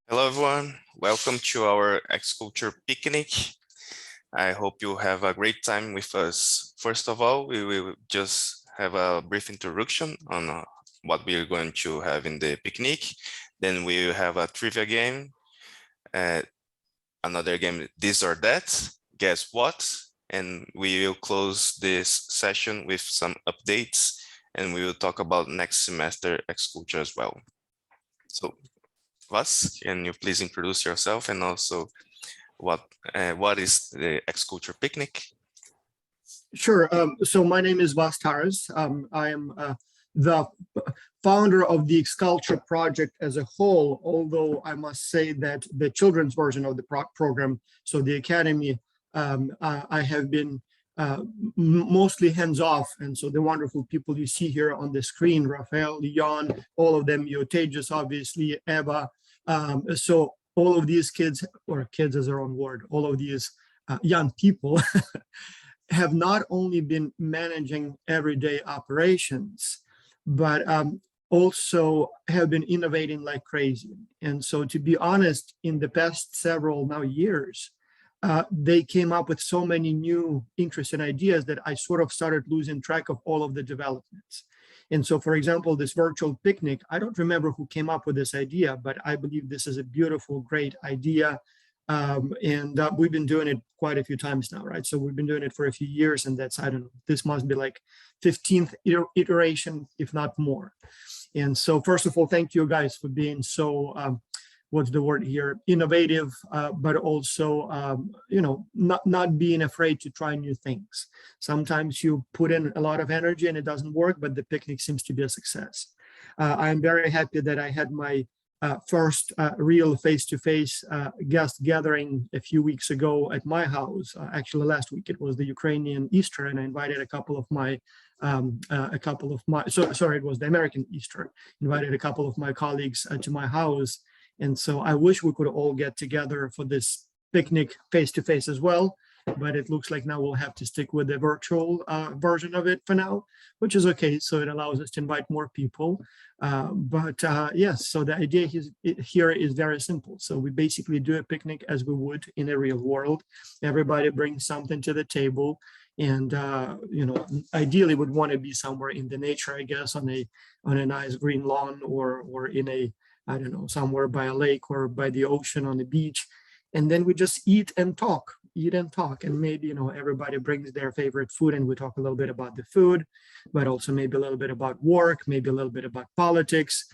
Hello, everyone. Welcome to our X-Culture picnic. I hope you have a great time with us. First of all, we will just have a brief introduction on what we are going to have in the picnic. Then we will have a trivia game, another game, This or That, Guess What? And we will close this session with some updates, and we will talk about next semester X-Culture as well. So Vas, can you please introduce yourself and also what is the X-Culture picnic? Sure. So my name is Vas Taras. I am the founder of the X-Culture project as a whole, although I must say that the children's version of the program, so the Academy, I have been mostly hands-off. And so the wonderful people you see here on the screen, Rafael, Leon, all of them, Tejas, obviously, Eva. So all of these kids, or kids as their own word, all of these young people have not only been managing everyday operations, but also have been innovating like crazy. And so, to be honest, in the past several now years, they came up with so many new interesting ideas that I sort of started losing track of all of the developments. And so, for example, this virtual picnic, I don't remember who came up with this idea, but I believe this is a beautiful, great idea. We've been doing it quite a few times now, right? So we've been doing it for a few years, and that's, I don't know, this must be like 15th iteration, if not more. And so first of all, thank you guys for being so, what's the word here, innovative, but also, not being afraid to try new things. Sometimes you put in a lot of energy and it doesn't work, but the picnic seems to be a success. I'm very happy that I had my first real face-to-face guest gathering a few weeks ago at my house. Actually, last week it was the Ukrainian Easter, and I invited a couple of my, it was the American Easter. Invited a couple of my colleagues to my house, and so I wish we could all get together for this picnic face-to-face as well. But it looks like now we'll have to stick with the virtual version of it for now, which is okay. So it allows us to invite more people. Yes, so the idea here is very simple. So we basically do a picnic as we would in a real world. Everybody brings something to the table, and ideally would want to be somewhere in the nature, I guess, on a nice green lawn, or in a, I don't know, somewhere by a lake or by the ocean on the beach. And then we just eat and talk, and maybe, everybody brings their favorite food, and we talk a little bit about the food, but also maybe a little bit about work, maybe a little bit about politics,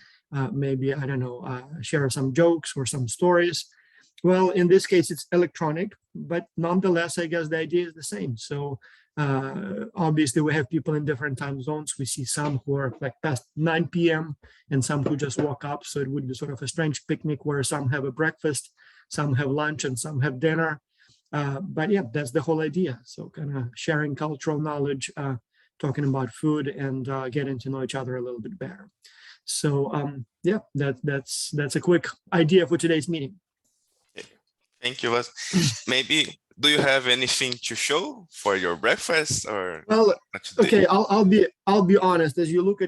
maybe, I don't know, share some jokes or some stories. Well, in this case, it's electronic, but nonetheless, I guess the idea is the same. So obviously, we have people in different time zones. We see some who are like past 9 p.m. and some who just woke up. So it would be sort of a strange picnic where some have a breakfast, some have lunch, and some have dinner. But yeah, that's the whole idea. So kind of sharing cultural knowledge, talking about food, and getting to know each other a little bit better. So yeah, that's a quick idea for today's meeting. Thank you. Maybe, do you have anything to show for your breakfast, or? Well, okay, I'll be honest. As you look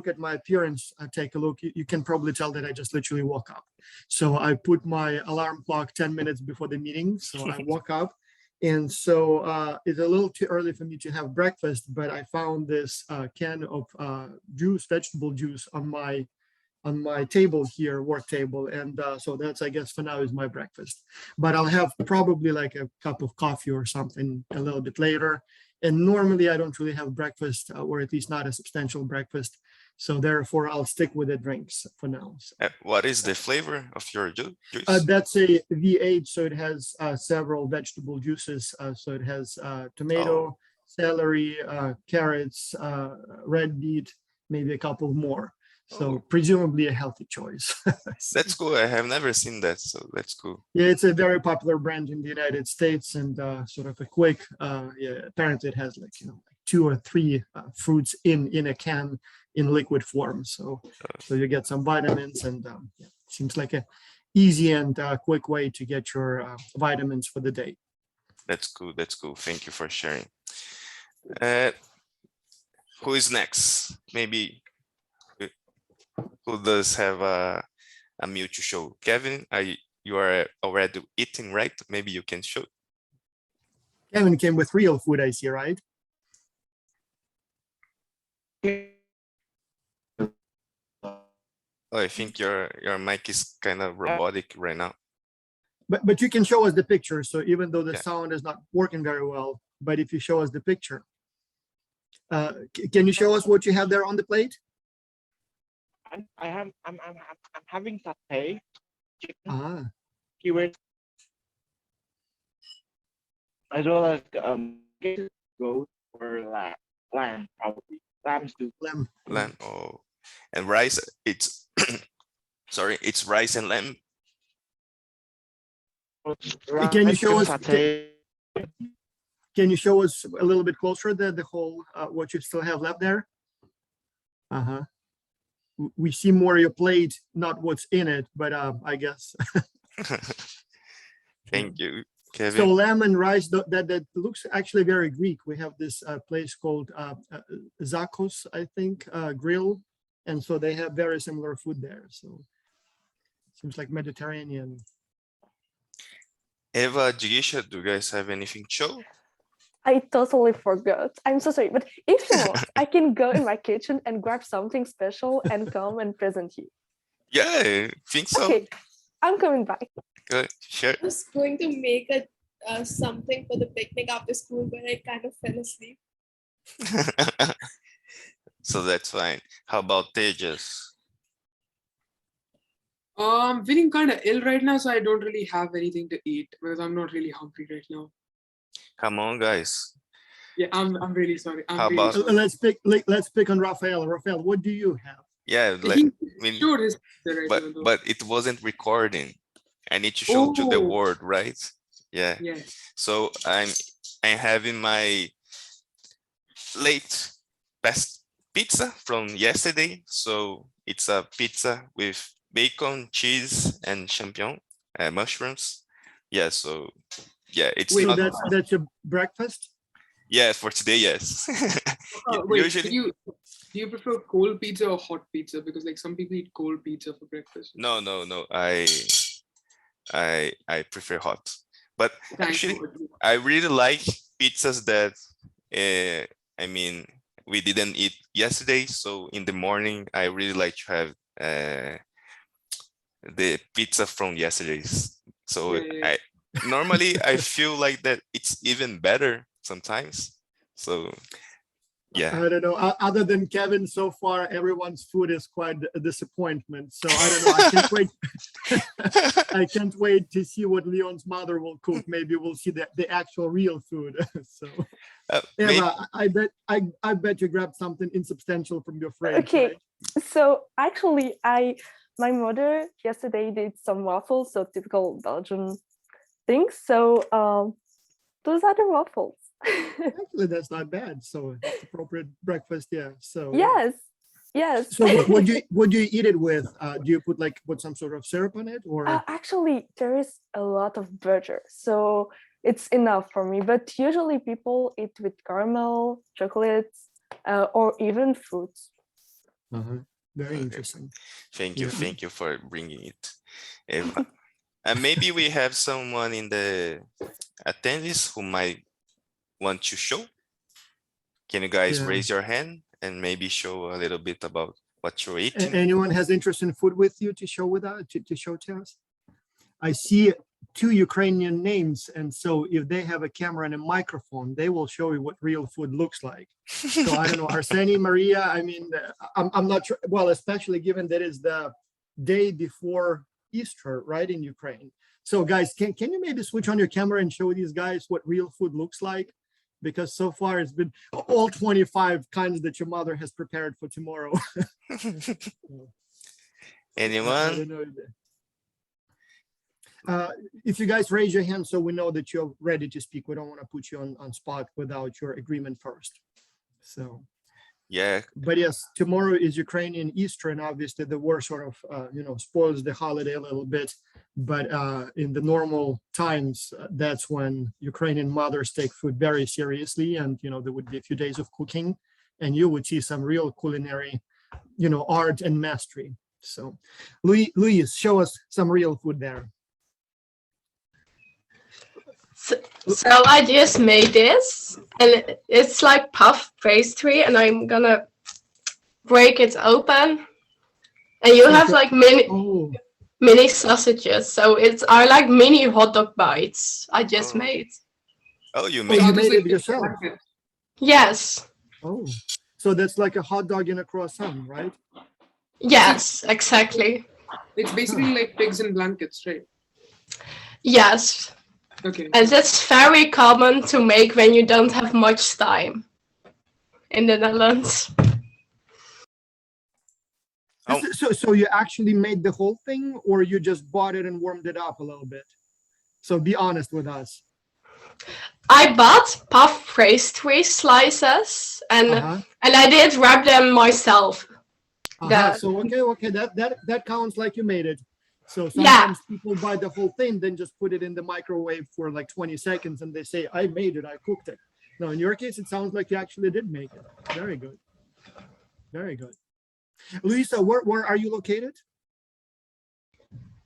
at my appearance, take a look. You can probably tell that I just literally woke up. So I put my alarm clock 10 minutes before the meeting. So I woke up, and so it's a little too early for me to have breakfast. But I found this can of vegetable juice on my table here, work table, and so that's, I guess, for now is my breakfast. But I'll have probably like a cup of coffee or something a little bit later. And normally I don't really have breakfast, or at least not a substantial breakfast. So therefore I'll stick with the drinks for now. So, what is the flavor of your juice? That's a V8, so it has several vegetable juices. So it has tomato, celery, carrots, red beet, maybe a couple more. So presumably a healthy choice. That's cool. I have never seen that, so that's cool. Yeah, it's a very popular brand in the United States, and sort of a quick, yeah, apparently it has like, 2 or 3 fruits in a can in liquid form. So you get some vitamins, and yeah, seems like a easy and quick way to get your vitamins for the day. That's cool. That's cool. Thank you for sharing. Who is next? Maybe who does have a meal to show. Kevin, you are already eating, right? Maybe you can show. Kevin came with real food, I see, right? Oh, I think your mic is kind of robotic right now. But you can show us the picture. So even though the Yeah. sound is not working very well, but if you show us the picture, can you show us what you have there on the plate? I'm having satay, chicken, Ah, skewers, as well as goat or lamb, probably lamb soup. lamb. Lamb. Oh, and rice. It's sorry, it's rice and lamb. Can you show us? Satay. Can you show us a little bit closer the whole what you still have left there? Uh-huh. We see more of your plate, not what's in it, but I guess. Thank you, So Kevin. lamb and rice, that looks actually very Greek. We have this place called Zakos, I think, grill. And so they have very similar food there. So seems like Mediterranean. Eva, Jigisha, do you guys have anything to show? I totally forgot. I'm so sorry, but if you want, I can go in my kitchen and grab something special and come and present you. Yeah, I think so. Okay, I'm coming back. Good. Sure. I was going to make something for the picnic after school, but I kind of fell asleep. So that's fine. How about Tejas? I'm feeling kind of ill right now, so I don't really have anything to eat because I'm not really hungry right now. Come on, guys. Yeah, I'm really sorry. How really about- sorry. Let's pick on Raphael. Raphael, what do you have? Yeah, He I mean, showed his picture right now, though. but it wasn't recording. I need to show to the Oh. world, right? Yeah. Yes. So I'm having my late best pizza from yesterday. So it's a pizza with bacon, cheese, and champignon, mushrooms. Yeah. So yeah, it's Wait, So not. that's your breakfast? Yeah, for today, yes. Wait, Usually, do you prefer cold pizza or hot pizza? Because like some people eat cold pizza for breakfast. no. I prefer hot, but Thank actually, you. I really like pizzas that, I mean, we didn't eat yesterday. So in the morning, I really like to have the pizza from yesterday's. So Yeah. normally I feel like that it's even better sometimes. So yeah. I don't know. Other than Kevin, so far everyone's food is quite a disappointment. So I don't know. I can't wait. I can't wait to see what Leon's mother will cook. Maybe we'll see the actual real food. So Maybe- Eva, I bet you grabbed something insubstantial from your fridge. Okay, right? so actually, my mother yesterday did some waffles, so typical Belgian things. So those are the waffles. Actually, that's not bad. So it's appropriate breakfast. Yeah. So Yes, yes. So what do you eat it with? Do you put some sort of syrup on it, or Actually, there is a lot of butter, so it's enough for me. But usually people eat with caramel, chocolates, or even fruits. Very Okay. interesting. Thank you. Yeah. Thank you for bringing it. Eva. And maybe we have someone in the attendees who might want to show. Can you guys Yeah. raise your hand and maybe show a little bit about what you're A- eating? Anyone has interest in food with you to show with us to show to us? I see 2 Ukrainian names, and so if they have a camera and a microphone, they will show you what real food looks like. So I don't know, Arseny, Maria. I mean, I'm not sure. Well, especially given that it's the day before Easter, right, in Ukraine. So guys, can you maybe switch on your camera and show these guys what real food looks like? Because so far it's been all 25 kinds that your mother has prepared for tomorrow. I Anyone? don't know. If you guys raise your hand so we know that you're ready to speak, we don't want to put you on spot without your agreement first. So, Yeah, but yes, tomorrow is Ukrainian Easter, and obviously the war sort of, spoils the holiday a little bit. But in the normal times, that's when Ukrainian mothers take food very seriously, and there would be a few days of cooking, and you would see some real culinary, art and mastery. So, Luis, show us some real food there. So I just made this, and it's like puff pastry, and I'm gonna break it open. And you have like Oh, mini sausages, so it's are like mini hot dog bites I just Oh. made. Oh, you Oh, made you it. made it yourself? Yes, Oh, so that's like a hot dog in a croissant, right? yes, exactly. It's basically like pigs in blankets, right? Yes, Okay. and that's very common to make when you don't have much time in the Netherlands. Oh. So you actually made the whole thing, or you just bought it and warmed it up a little bit? So be honest with us. I bought puff pastry slices, and Uh-huh. I did wrap them myself. Uh-huh. That- So okay, that counts like you made it. So Yeah. sometimes people buy the whole thing, then just put it in the microwave for like 20 seconds and they say, I made it, I cooked it. No, in your case, it sounds like you actually did make it. Very good. Very good. Luisa, where are you located?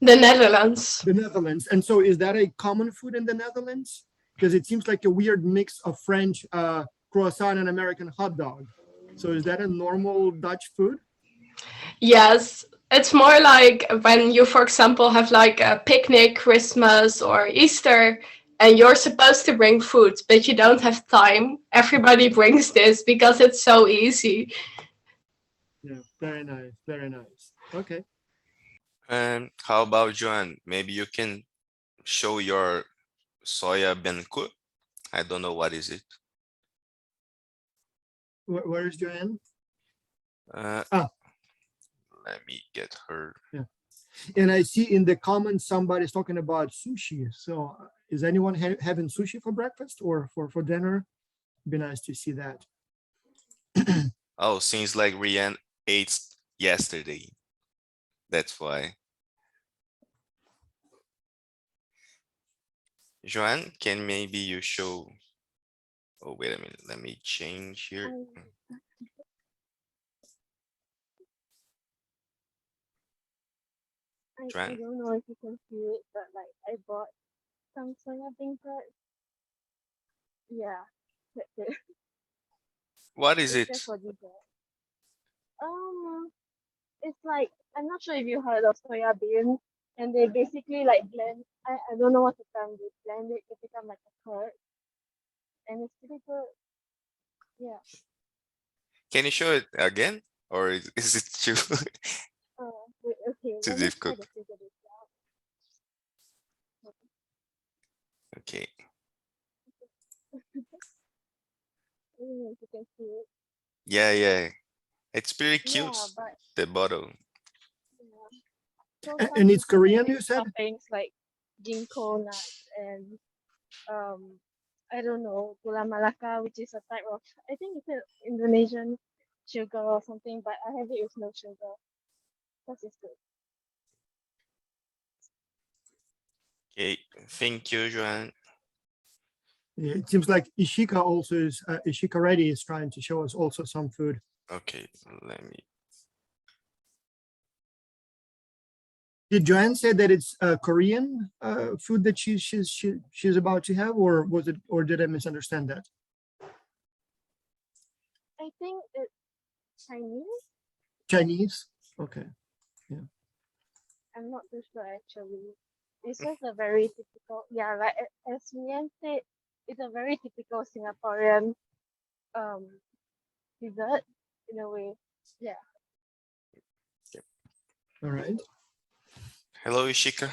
The Netherlands. The Netherlands. And so is that a common food in the Netherlands? Because it seems like a weird mix of French croissant and American hot dog. So is that a normal Dutch food? Yes, it's more like when you, for example, have like a picnic, Christmas or Easter, and you're supposed to bring food, but you don't have time. Everybody brings this because it's so easy. Yeah, very nice, very nice. Okay. And how about Joanne? Maybe you can show your soya bencurd. I don't know what is it. Where is Joanne? Uh, Ah. Let me get her. And I see in the comments, somebody's talking about sushi. So is anyone having sushi for breakfast or for dinner? Be nice to see that. Oh, seems like Rianne ate yesterday. That's why. Joanne, can maybe you show? Oh, wait a minute. Let me change here. I Joanne? don't know if you can see it, but like I bought some soya beancurd. Yeah, that's it. What is It's it? just for dessert. It's like I'm not sure if you heard of soya beans, and they basically like blend. I don't know what the term. They blend it to become like a curd, and it's pretty good. Yeah. Can you show it again? Or is it too? Wait, okay. Too Let me try difficult. to figure this out. Okay. I don't know if you can see it. Yeah. It's pretty cute. Yeah, but The bottle. yeah. So And some it's people Korean, add you said? toppings like ginkgo nuts and I don't know, gula melaka, which is a type of, I think it's an Indonesian sugar or something, but I have it with no sugar. That is good. Okay. Thank you, Joanne. Yeah, it seems like Ishika also is, Ishika Reddy is trying to show us also some food. Okay, let me. Did Joanne say that it's Korean food that she's about to have, or was it, or did I misunderstand that? I think it's Chinese. Chinese? Okay. I'm not too sure actually. It's just a very typical, yeah, like as Rian said, it's a very typical Singaporean dessert in a way. Yeah. All right. Hello, Ishika.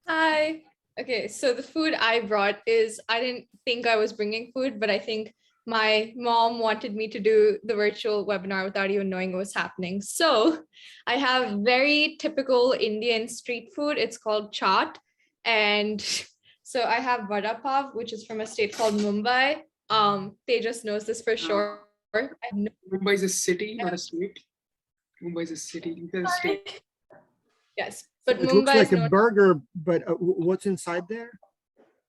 Hi. Okay, so the food I brought is, I didn't think I was bringing food, but I think my mom wanted me to do the virtual webinar without even knowing what was happening. So I have very typical Indian street food. It's called chaat. And so I have vada pav, which is from a state called Mumbai. Tejas knows this for sure. I have no Mumbai is a city, not a state. Mumbai is a city. You said a state. Yes, but It looks Mumbai like is a not. burger, but what's inside there?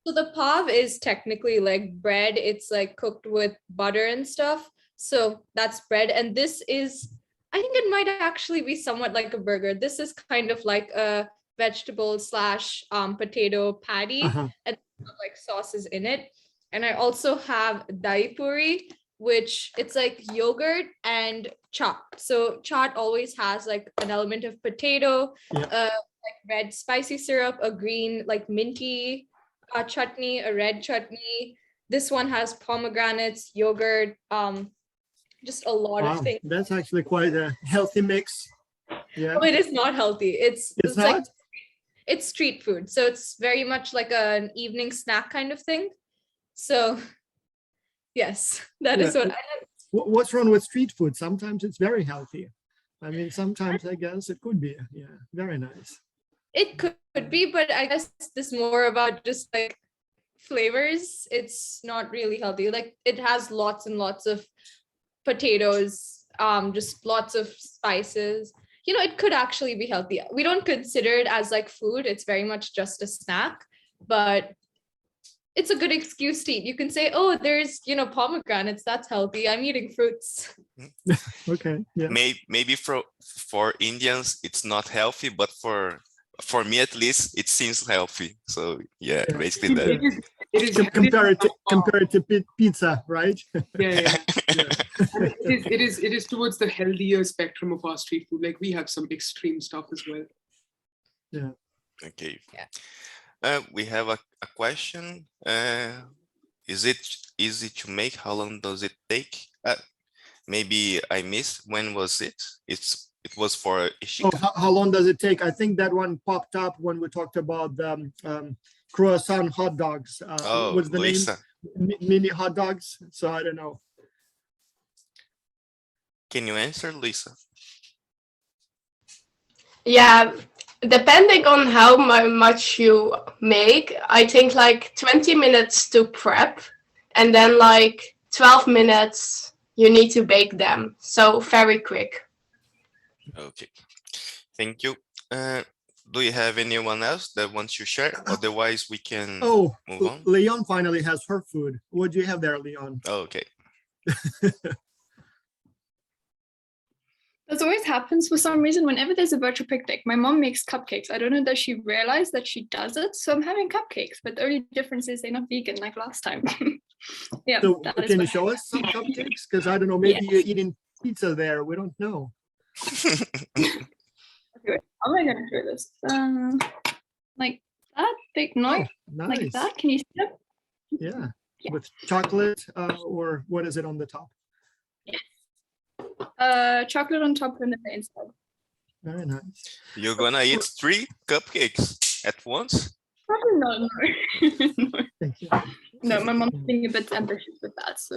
So the pav is technically like bread. It's like cooked with butter and stuff. So that's bread. And this is, I think it might actually be somewhat like a burger. This is kind of like a vegetable slash potato patty, Uh-huh. and like sauces in it. And I also have dahi puri, which it's like yogurt and chaat. So chaat always has like an element of potato, Yeah. like red spicy syrup, a green like minty chutney, a red chutney. This one has pomegranates, yogurt, just a lot of Wow, things. that's actually quite a healthy mix. Yeah, Oh, it is not healthy. it's like not? it's street food, so it's very much like an evening snack kind of thing. So yes, that is Yeah. what I What's wrong with street food? Sometimes it's very healthy. I mean, sometimes I guess it could be. Yeah, very nice. it could be, but I guess this more about just like flavors. It's not really healthy. Like it has lots and lots of potatoes, just lots of spices. It could actually be healthy. We don't consider it as like food. It's very much just a snack, but it's a good excuse to eat. You can say, oh, there's, pomegranates, that's healthy. I'm eating fruits. Okay, yeah. Maybe for Indians it's not healthy, but for me at least it seems healthy. So yeah, Yeah. basically that. It is Compare it to pizza, right? Yeah. Yeah. And it is towards the healthier spectrum of our street food. Like we have some extreme stuff as well. Okay. Yeah. We have a question. Is it easy to make? How long does it take? Maybe I missed. When was it? It was for Oh, Ishika. how long does it take? I think that one popped up when we talked about the croissant hot dogs. Oh, What's the Lisa, name? Mini hot dogs. So I don't know. can you answer, Lisa? Yeah, depending on how much you make, I think like 20 minutes to prep, and then like 12 minutes you need to bake them. So very quick. Okay, thank you. Do you have anyone else that wants to share? Otherwise, we can Oh, move on. Leon finally has her food. What do you have there, Leon? Okay. This always happens for some reason whenever there's a virtual picnic. My mom makes cupcakes. I don't know, does she realize that she does it? So I'm having cupcakes, but the only difference is they're not vegan like last time. Yeah. So that is can you what show us some cupcakes? Because I don't know, maybe you're eating pizza there. We don't know. Okay, how am I going to do this? Like that, big noise, Nice. like that. Can you see it? Yeah. Yeah. With chocolate or what is it on the top? Chocolate on top and then the inside. Very nice. You're gonna eat 3 cupcakes at once? Probably not. No. No. Thank you. No, my mom's being a bit ambitious with that. So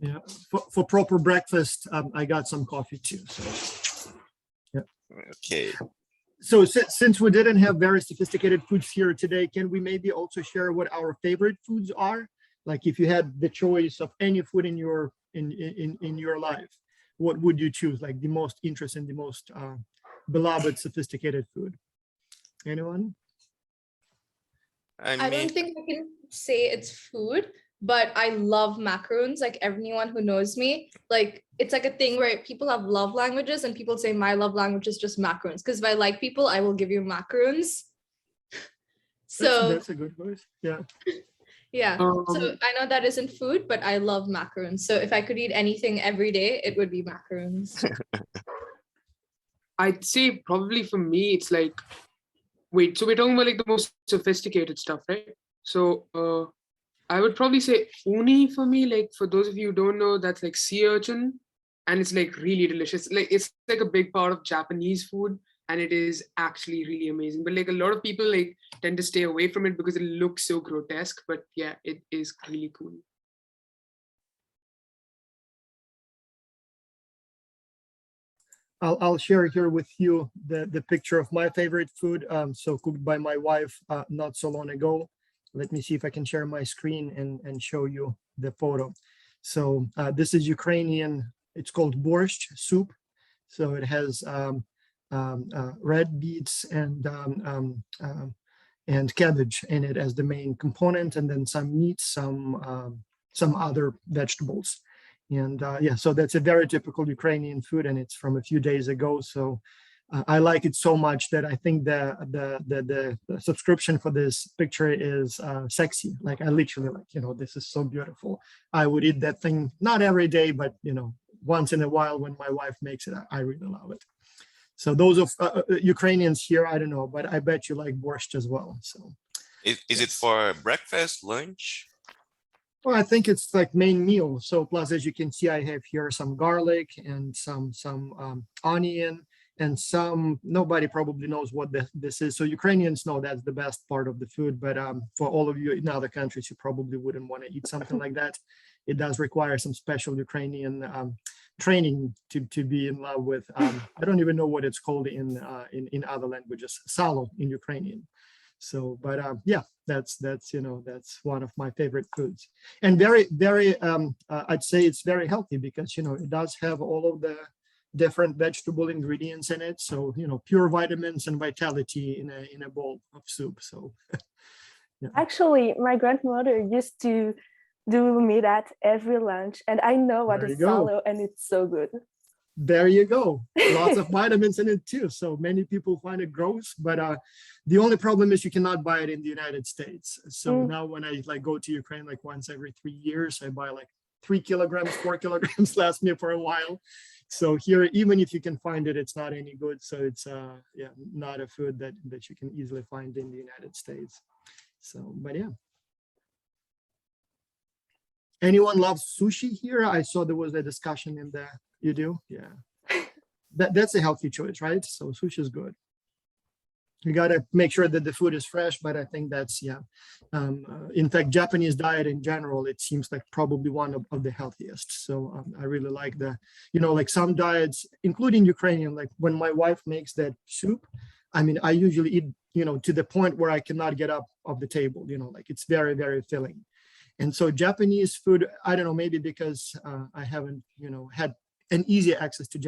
Yeah. For proper breakfast, I got some coffee too. So. Okay. So since we didn't have very sophisticated foods here today, can we maybe also share what our favorite foods are? Like if you had the choice of any food in your life, what would you choose? Like the most interesting, the most beloved, sophisticated food? Anyone? I I mean, don't think I can say it's food, but I love macaroons. Like anyone who knows me, like it's like a thing where people have love languages and people say my love language is just macaroons. Because if I like people, I will give you macaroons. So That's a good voice. Yeah. yeah. So I know that isn't food, but I love macaroons. So if I could eat anything every day, it would be macaroons. I'd say probably for me, it's like, wait, so we're talking about like the most sophisticated stuff, right? So I would probably say uni for me. Like for those of you who don't know, that's like sea urchin, and it's like really delicious. Like it's like a big part of Japanese food, and it is actually really amazing. But like a lot of people like tend to stay away from it because it looks so grotesque. But yeah, it is really cool. I'll share here with you the picture of my favorite food. So cooked by my wife not so long ago. Let me see if I can share my screen and show you the photo. So this is Ukrainian, it's called borscht soup. So it has red beets and cabbage in it as the main component, and then some meat, some other vegetables. And yeah, so that's a very typical Ukrainian food, and it's from a few days ago. So I like it so much that I think the subscription for this picture is sexy. Like I literally like, this is so beautiful. I would eat that thing, not every day, but once in a while when my wife makes it, I really love it. So those of Ukrainians here, I don't know, but I bet you like borscht as well. So Is it for breakfast, lunch? well, I think it's like main meal. So plus, as you can see, I have here some garlic and some onion and some, nobody probably knows what this is. So Ukrainians know that's the best part of the food. But for all of you in other countries, you probably wouldn't want to eat something like that. It does require some special Ukrainian training to be in love with. I don't even know what it's called in other languages, salo in Ukrainian. So, but yeah, that's one of my favorite foods, and very I'd say it's very healthy because it does have all of the different vegetable ingredients in it. So pure vitamins and vitality in a bowl of soup. So yeah. Actually, my grandmother used to do me that every lunch, and I know what There is you go. salo, and it's so good. There you go. Lots of vitamins in it too. So many people find it gross, but the only problem is you cannot buy it in the United States. So now when I go to Ukraine, like once every 3 years, I buy like 3 kilograms, 4 kilograms lasts me for a while. So here, even if you can find it, it's not any good. So it's yeah, not a food that you can easily find in the United States. So, but yeah. Anyone loves sushi here? I saw there was a discussion in there. You do? Yeah. That's a healthy choice, right? So sushi is good. You got to make sure that the food is fresh, but I think that's, yeah. In fact, Japanese diet in general, it seems like probably one of the healthiest. So I really like like some diets, including Ukrainian, like when my wife makes that soup, I mean, I usually eat, to the point where I cannot get up off the table, like it's very, very filling. And so Japanese food, I don't know, maybe because I haven't, had an easy access to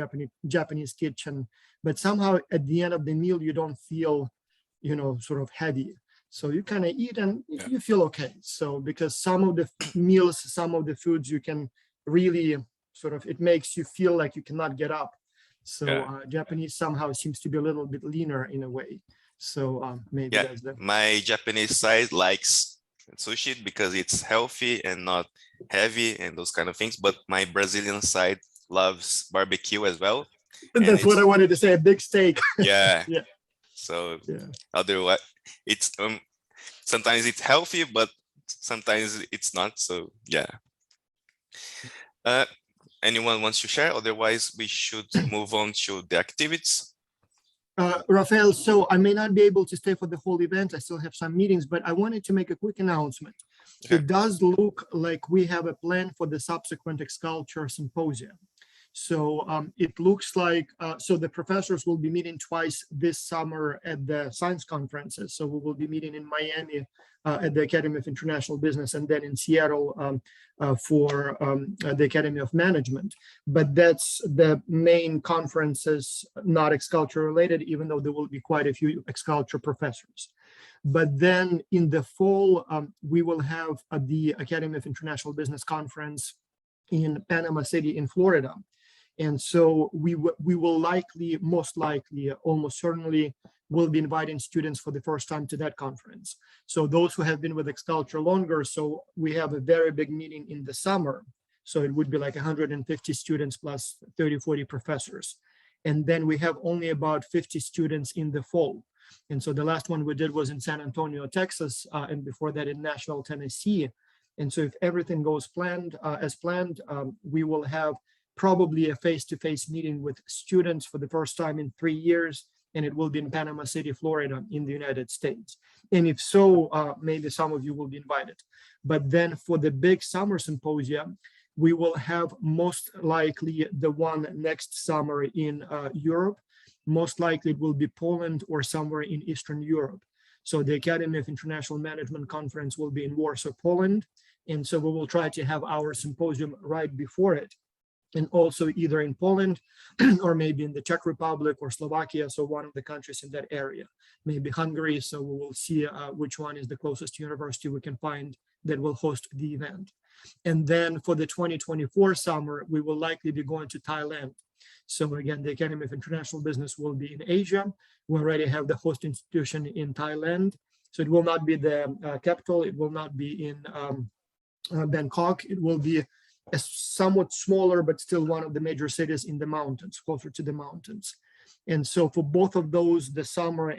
Japanese kitchen, but somehow at the end of the meal, you don't feel, sort of heavy. So you kind of eat and you feel okay. So because some of the meals, some of the foods you can really sort of, it makes you feel like you cannot get up. So Japanese somehow seems to be a little bit leaner in a way. So maybe that's the. My Japanese side likes sushi because it's healthy and not heavy and those kind of things. But my Brazilian side loves barbecue as well. That's what I wanted to say, a big steak. Yeah. Yeah. So Yeah. otherwise, it's sometimes it's healthy, but sometimes it's not. So yeah. Anyone wants to share? Otherwise, we should move on to the activities. Rafael, so I may not be able to stay for the whole event. I still have some meetings, but I wanted to make a quick announcement. Okay. It does look like we have a plan for the subsequent Xculture Symposium. So it looks like, so the professors will be meeting twice this summer at the science conferences. So we will be meeting in Miami at the Academy of International Business and then in Seattle for the Academy of Management. But that's the main conferences, not Xculture related, even though there will be quite a few Xculture professors. But then in the fall, we will have the Academy of International Business Conference in Panama City in Florida. And so we will likely, most likely, almost certainly will be inviting students for the first time to that conference. So those who have been with Xculture longer, so we have a very big meeting in the summer. So it would be like 150 students plus 30, 40 professors. And then we have only about 50 students in the fall. And so the last one we did was in San Antonio, Texas, and before that in Nashville, Tennessee. And so if everything goes as planned, we will have probably a face-to-face meeting with students for the first time in 3 years, and it will be in Panama City, Florida, in the United States. And if so, maybe some of you will be invited. But then for the big summer symposium, we will have most likely the one next summer in Europe. Most likely it will be Poland or somewhere in Eastern Europe. So the Academy of International Management Conference will be in Warsaw, Poland. And so we will try to have our symposium right before it. And also either in Poland or maybe in the Czech Republic or Slovakia, so one of the countries in that area, maybe Hungary. So we will see which one is the closest university we can find that will host the event. And then for the 2024 summer, we will likely be going to Thailand. So again, the Academy of International Business will be in Asia. We already have the host institution in Thailand. So it will not be the capital. It will not be in Bangkok. It will be a somewhat smaller, but still one of the major cities in the mountains, closer to the mountains. And so for both of those, the summer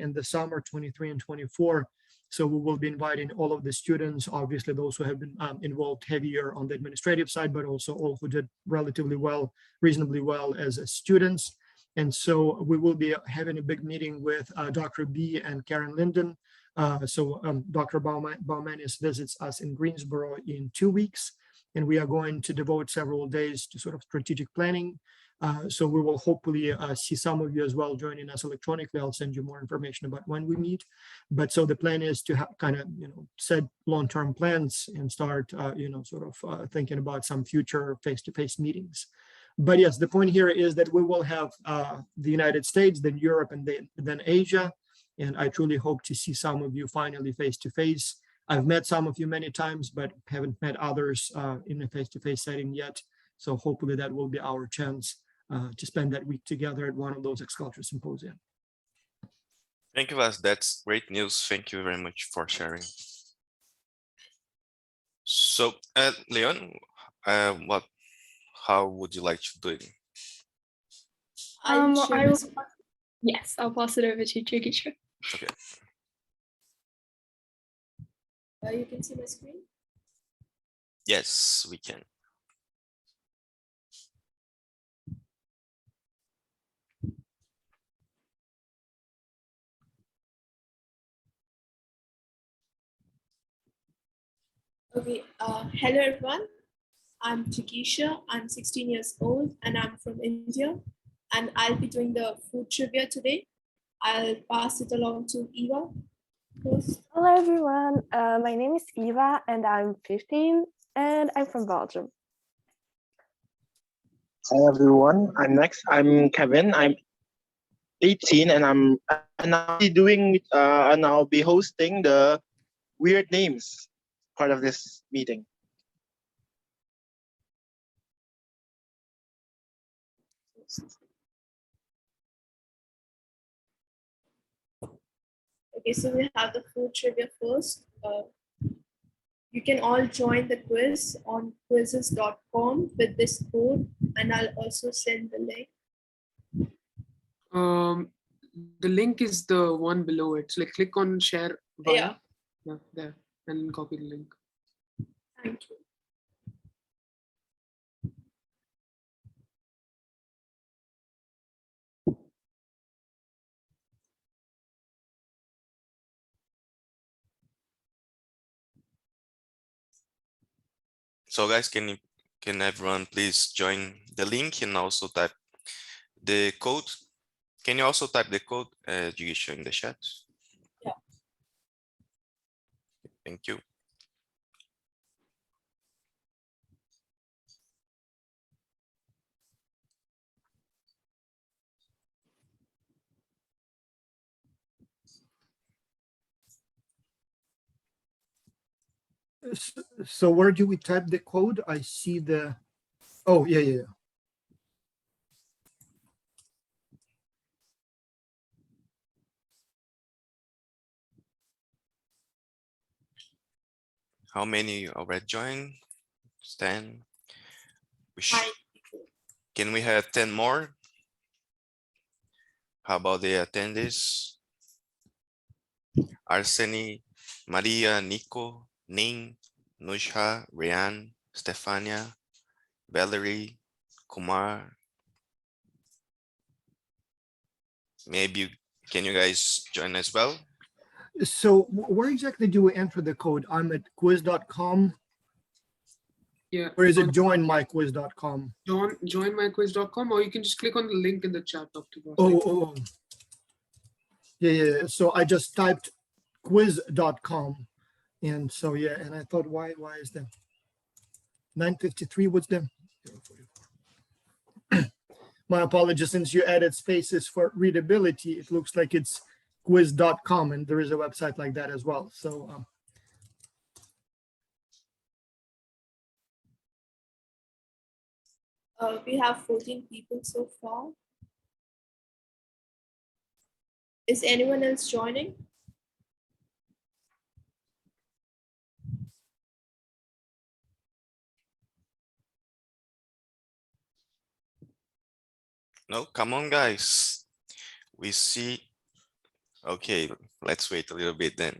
23 and 24, so we will be inviting all of the students, obviously those who have been involved heavier on the administrative side, but also all who did relatively well, reasonably well as students. And so we will be having a big meeting with Dr. B and Karen Linden. Dr. Baumanis visits us in Greensboro in 2 weeks, and we are going to devote several days to sort of strategic planning. So we will hopefully see some of you as well joining us electronically. I'll send you more information about when we meet. But so the plan is to kind of, set long-term plans and start, thinking about some future face-to-face meetings. But yes, the point here is that we will have the United States, then Europe, and then Asia. And I truly hope to see some of you finally face-to-face. I've met some of you many times, but haven't met others in a face-to-face setting yet. So hopefully that will be our chance to spend that week together at one of those X-Culture symposia. Thank you, Vas. That's great news. Thank you very much for sharing. So, Leon, how would you like to do it? I'll share my screen. Yes, I'll pass it over to Jigisha. Okay. You can see my screen. Yes, we can. Okay, hello everyone. I'm Jikisha. I'm 16 years old and I'm from India. And I'll be doing the food trivia today. I'll pass it along to Eva first. Hello everyone, my name is Eva and I'm 15 and I'm from Belgium. Hi everyone, I'm Kevin. I'm 18 and I'll be hosting the weird names part of this meeting. Okay, so we have the food trivia first. You can all join the quiz on quizzes.com with this code, and I'll also send the link. The link is the one below it. So like click on share via. Yeah. There, and copy the link. Thank you. So guys, can everyone please join the link and also type the code? Can you also type the code, Jigisha, in the chat? Yeah. Thank you. So where do we type the code? I see the, oh, yeah. How many already joined? 10. Hi. Can we have 10 more? How about the attendees? Arseny, Maria, Nico, Ning, Nusha, Rian, Stefania, Valerie, Kumar. Maybe can you guys join as well? So where exactly do we enter the code? I'm at quiz.com. Yeah. Or is it joinmyquiz.com? Joinmyquiz.com, or you can just click on the link in the chat up to us. Oh. Yeah. So I just typed quiz.com. And so, yeah, and I thought, why is that? 953, what's the? My apologies, since you added spaces for readability, it looks like it's quiz.com, and there is a website like that as well. So We have 14 people so far. Is anyone else joining? No, come on, guys. We see. Okay, let's wait a little bit then.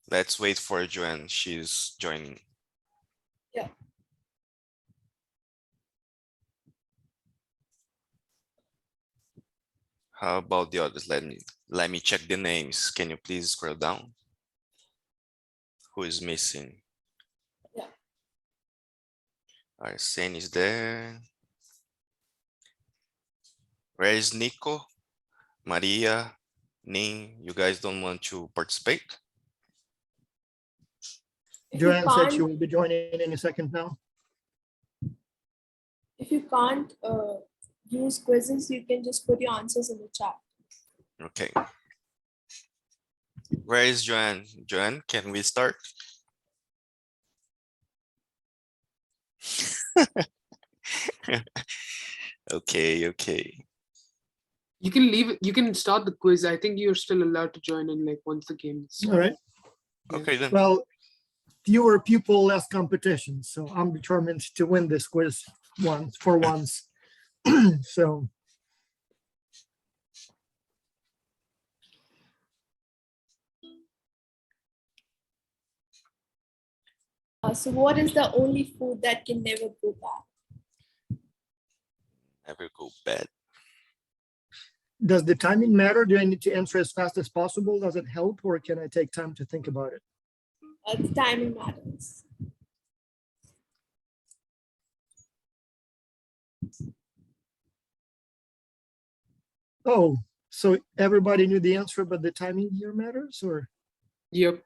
Let's wait for Joanne. She's joining. Yeah. How about the others? Let me check the names. Can you please scroll down? Who is missing? Yeah. Arsene is there. Where is Nico? Maria, Ning, you guys don't want to participate? If you Joanne said she can't, will be joining in a second now. if you can't use quizzes, you can just put your answers in the chat. Okay. Where is Joanne? Joanne, can we start? Okay, okay. You can leave it. You can start the quiz. I think you're still allowed to join in like once the game is. All right. Okay then. Well, fewer people, less competition. So I'm determined to win this quiz for once. So So what is the only food that can never go bad? Never go bad. does the timing matter? Do I need to answer as fast as possible? Does it help, or can I take time to think about it? The timing matters. Oh, so everybody knew the answer, but the timing here matters, or? Yep.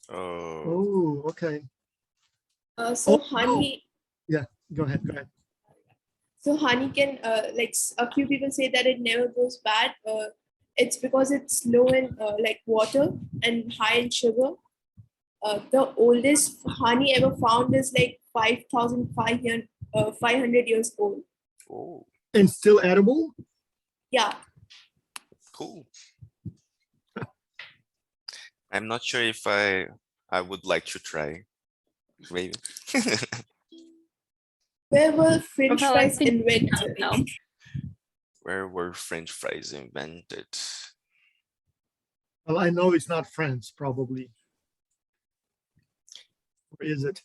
Oh, Oh, okay. So Oh, no. honey, Go ahead. so honey can a few people say that it never goes bad. It's because it's low in like water and high in sugar. The oldest honey ever found is like 5,500 years old. oh, And still edible? Yeah. cool. I'm not sure if I would like to try. Maybe. Where were French Well, I fries think- invented? No. Where were French fries invented? Well, I know it's not France, probably. Or is it?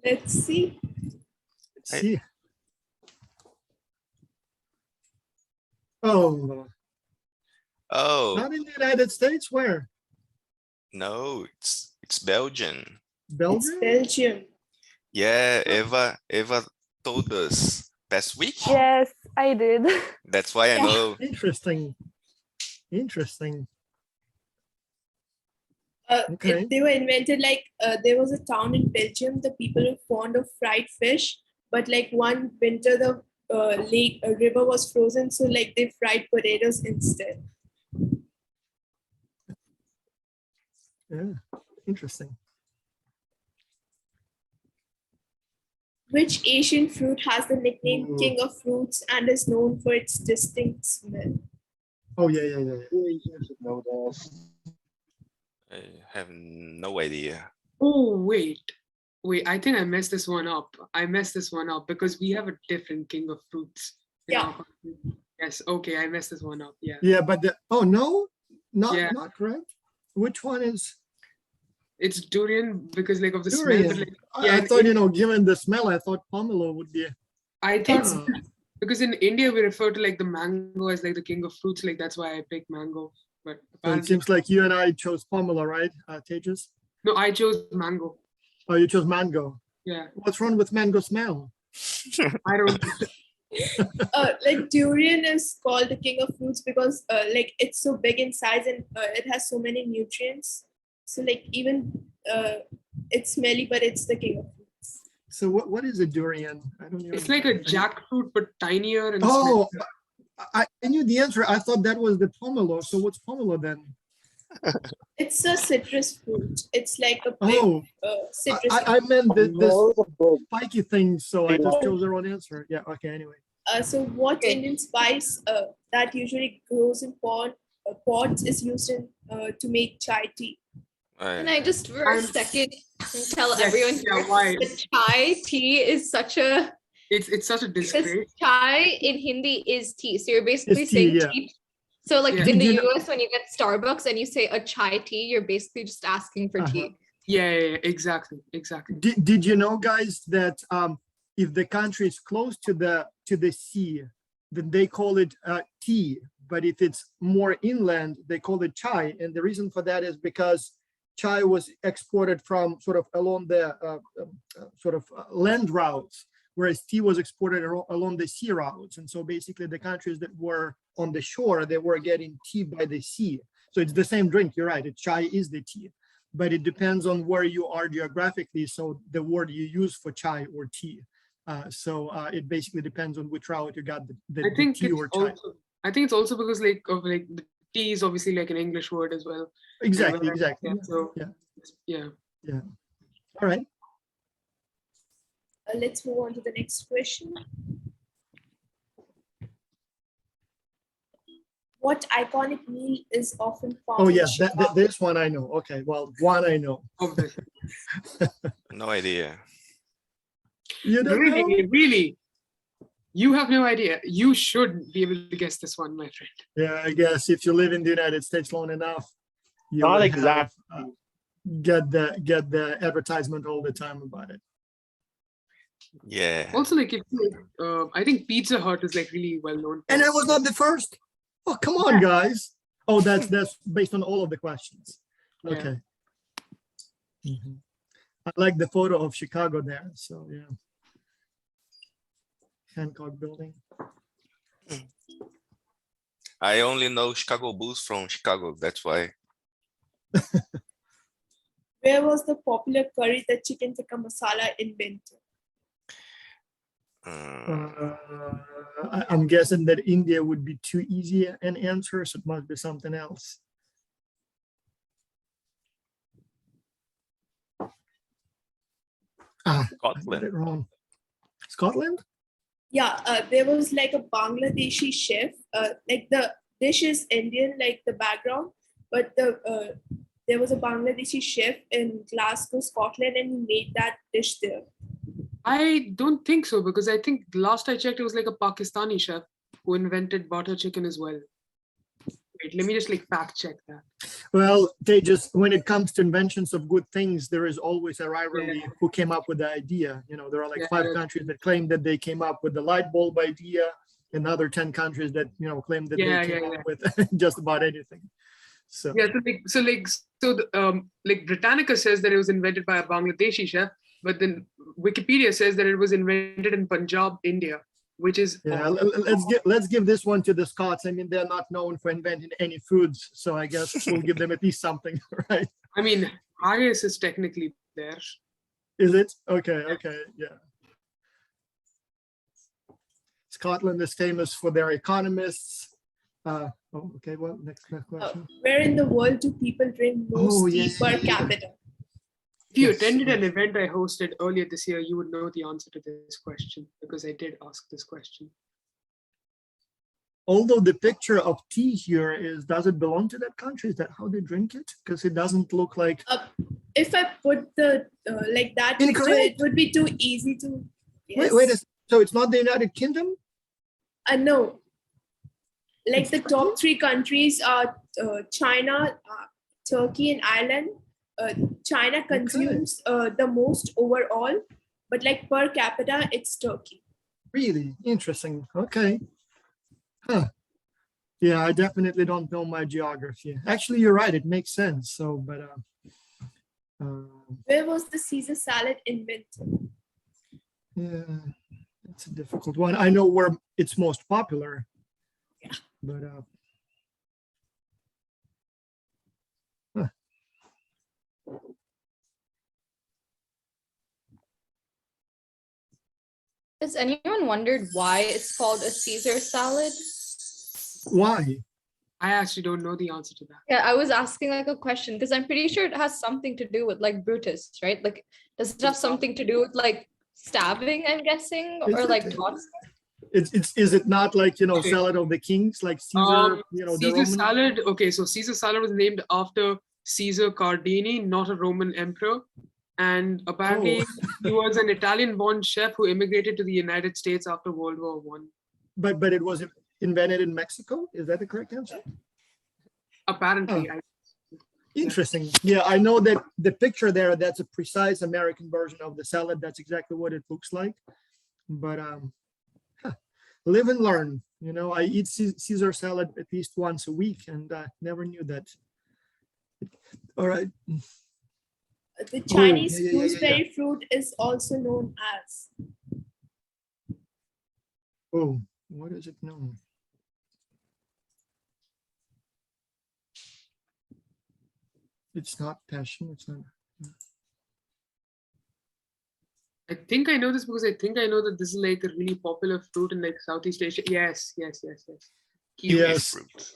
Let's see. Let's I- see. Oh, Oh, not in the United States. Where? no, it's Belgian. It's Belgium? Belgium. Yeah, Eva told us last week. Yes, I did. That's why I Yeah. know. Interesting. Interesting. Okay. They were invented like there was a town in Belgium. The people were fond of fried fish, but like one winter the river was frozen, so like they fried potatoes instead. Yeah, interesting. Which Asian fruit has the nickname Ooh. King of Fruits and is known for its distinct smell? Oh, yeah. I have no idea. Oh, wait. I think I messed this one up. Because we have a different king of fruits. in Yeah. our country. Yes. Okay. I messed this one up. Yeah. Yeah, but oh no, Yeah. not correct. Which one is It's durian because like of the durian? smell. But like, I yeah, thought, in- given the smell, I thought pomelo would be. I thought Oh. because in India we refer to like the mango as like the king of fruits. Like that's why I picked mango. But So it apparently, seems like you and I chose pomelo, right, Tejas? no, I chose mango. Oh, you chose mango. Yeah. What's wrong with mango smell? I don't. Like durian is called the king of fruits because like it's so big in size and it has so many nutrients. So like even it's smelly, but it's the king of fruits. So what is a durian? I don't even. It's like a jackfruit but tinier and. Oh, smell- I knew the answer. I thought that was the pomelo. So what's pomelo then? It's a citrus fruit. It's like a big Oh, citrus. I meant this No, the book. spiky thing, so I just Yeah. chose the wrong answer. Yeah, okay, anyway. So what Okay. Indian spice that usually grows in pots is used in to make chai tea? Can Right. I just for a second tell Yes, everyone yeah, here why? that chai tea is such a It's such a because disgrace. chai in Hindi is tea. So you're basically It's tea, saying yeah. tea. So like Yeah. in the You know- US, when you get Starbucks and you say a chai tea, you're basically just asking for Uh-huh. tea. Yeah, exactly. Did you know, guys, that if the country is close to the sea, then they call it tea. But if it's more inland, they call it chai. And the reason for that is because chai was exported from sort of along the land routes, whereas tea was exported along the sea routes. And so basically the countries that were on the shore, they were getting tea by the sea. So it's the same drink, you're right, chai is the tea, but it depends on where you are geographically. So the word you use for chai or tea. It basically depends on which route you got the I think tea it's or chai. also. I think it's also because like the tea is obviously like an English word as well. Exactly, Yeah, exactly. So Yeah. yeah. All right. Let's move on to the next question. What iconic meal is often found? Oh in yes, Chicago? this one I know. Okay, well, one I know. Obviously. No idea. You don't know? Really, you have no idea. You should be able to guess this one, my friend. Yeah, I guess if you live in the United States long enough, you Not will have, exactly. get the advertisement all the time about it. Yeah. Also, like I think Pizza Hut is like really well known. And I was not the first. Oh, come on, guys. Oh, that's based on all of the questions. Yeah. Okay. Mhm. I like the photo of Chicago there. So yeah. Hancock Building. I only know Chicago Bulls from Chicago. That's why. Where was the popular curry, the chicken tikka masala, invented? I'm guessing that India would be too easy an answer, so it must be something else. I got Scotland. it wrong. Scotland? Yeah, there was like a Bangladeshi chef. Like the dish is Indian, like the background, but there was a Bangladeshi chef in Glasgow, Scotland, and he made that dish there. I don't think so, because I think last I checked, it was like a Pakistani chef who invented butter chicken as well. Wait, let me just like fact check that. Well, when it comes to inventions of good things, there is always a rivalry who came up with the idea. You know, there are like 5 countries that claim that they came up with the light bulb idea, and other 10 countries that, you know, claim that they came up with just about anything. So Yeah, like Britannica says that it was invented by a Bangladeshi chef, but then Wikipedia says that it was invented in Punjab, India, which is yeah, let's give this one to the Scots. I mean, they're not known for inventing any foods, so I guess we'll give them at least something, right? I mean, haggis is technically there. Is it? Okay, yeah. Scotland is famous for their economists. Okay, well, next question. Where in the world do people drink most tea per capita? If you Yes, attended an yes. event I hosted earlier this year, you would know the answer to this question, because I did ask this question. Although the picture of tea here does it belong to that country? Is that how they drink it? Because it doesn't look like. If I put the like that picture, Incorrect. it would be too easy to. Yes. Wait, so it's not the United Kingdom? No. Like the top 3 countries are China, Turkey, and Ireland. China consumes the most overall, but like per capita, it's Turkey. Really interesting. Okay. Huh. Yeah, I definitely don't know my geography. Actually, you're right. It makes sense. So, but Where was the Caesar salad invented? yeah, it's a difficult one. I know where it's most popular. Yeah. But Has anyone wondered why it's called a Caesar salad? why? I actually don't know the answer to that. Yeah, I was asking like a question because I'm pretty sure it has something to do with like Brutus, right? Like, does it have something to do with like stabbing, I'm guessing, Is or like it? tossing? Is it not like, you know, Okay. salad of the kings, like Caesar, you know, the Caesar Roman? salad. Okay, so Caesar salad was named after Caesar Cardini, not a Roman emperor. And apparently he was an Italian-born chef who immigrated to the United States after World War One. But it was invented in Mexico. Is that the correct answer? Apparently, Interesting. Yeah, I know that the picture there, that's a precise American version of the salad. That's exactly what it looks like. But live and learn. You know, I eat Caesar salad at least once a week, and never knew that. All right. The Chinese yeah. gooseberry fruit is also known as. Oh, what is it known? It's not passion. It's not. I think I know this because I think I know that this is like a really popular fruit in like Southeast Asia. Yes. Kiwi Yes. fruit.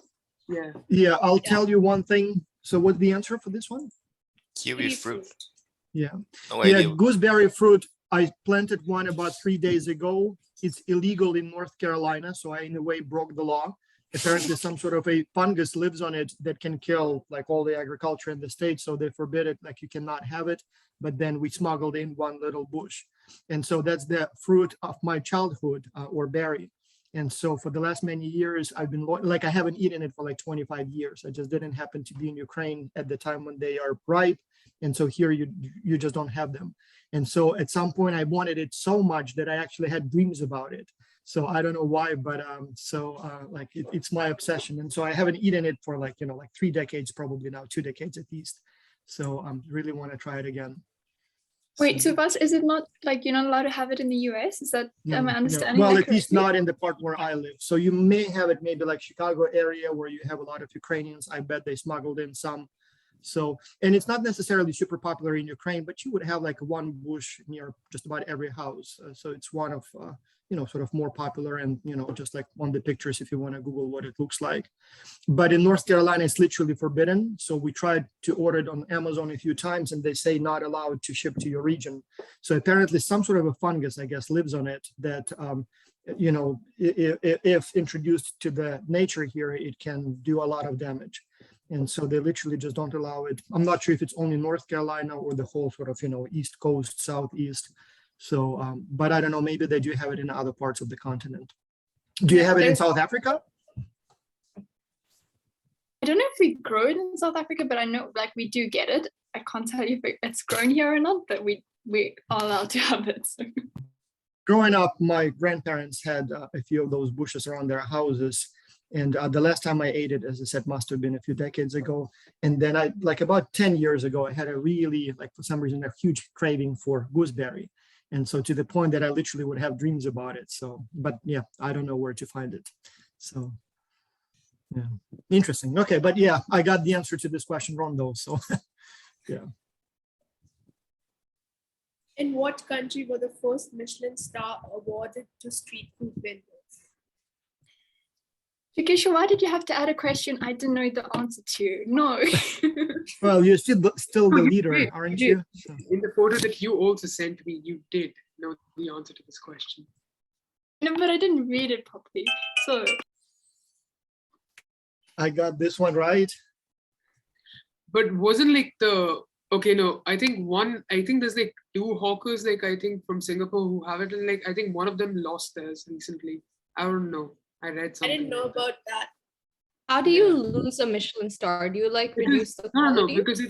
Yeah. Yeah, I'll tell you one thing. So what's the answer for this one? Kiwi fruit. Yeah. No Yeah, idea. gooseberry fruit. I planted one about 3 days ago. It's illegal in North Carolina, so I in a way broke the law. Apparently some sort of a fungus lives on it that can kill like all the agriculture in the state, so they forbid it, like you cannot have it. But then we smuggled in one little bush. And so that's the fruit of my childhood, or berry. And so for the last many years, I've been like, I haven't eaten it for like 25 years. I just didn't happen to be in Ukraine at the time when they are ripe. And so here you just don't have them. And so at some point I wanted it so much that I actually had dreams about it. So I don't know why, but like it's my obsession. And so I haven't eaten it for like, you know, like 3 decades, probably now 2 decades at least. So I really want to try it again. Wait, so Vas, is it not like you're not allowed to have it in the US? Is that, am I No. understanding? Well, that at least correctly? not in the part where I live. So you may have it maybe like Chicago area where you have a lot of Ukrainians. I bet they smuggled in some. So, and it's not necessarily super popular in Ukraine, but you would have like one bush near just about every house. So it's one of, you know, sort of more popular and, you know, just like on the pictures, if you want to Google what it looks like. But in North Carolina, it's literally forbidden. So we tried to order it on Amazon a few times and they say not allowed to ship to your region. So apparently some sort of a fungus, I guess, lives on it that, you know, if introduced to the nature here, it can do a lot of damage. And so they literally just don't allow it. I'm not sure if it's only North Carolina or the whole sort of, you know, East Coast, Southeast. So, but I don't know, maybe they do have it in other parts of the continent. Do you have it in South Africa? I don't know if we grow it in South Africa, but I know like we do get it. I can't tell you if it's grown here or not, but we are allowed to have it. So. Growing up, my grandparents had a few of those bushes around their houses. And the last time I ate it, as I said, must have been a few decades ago. And then I, like about 10 years ago, I had a really, like for some reason, a huge craving for gooseberry. And so to the point that I literally would have dreams about it. So, but yeah, I don't know where to find it. So, yeah, interesting. Okay, but yeah, I got the answer to this question wrong though. So, yeah. In what country were the first Michelin star awarded to street food vendors? Jukisha, why did you have to add a question I didn't know the answer to? No. Well, you're still the You leader, did, aren't you you? did. So, In the photo that you also sent me, you did know the answer to this question. No, but I didn't read it properly. So I got this one right. But wasn't like the, okay, no, I think there's like 2 hawkers, like I think from Singapore who have it, and like I think one of them lost theirs recently. I don't know. I read I something. didn't know like that. about that. How do you lose a Michelin star? Do you like reduce the quality? Because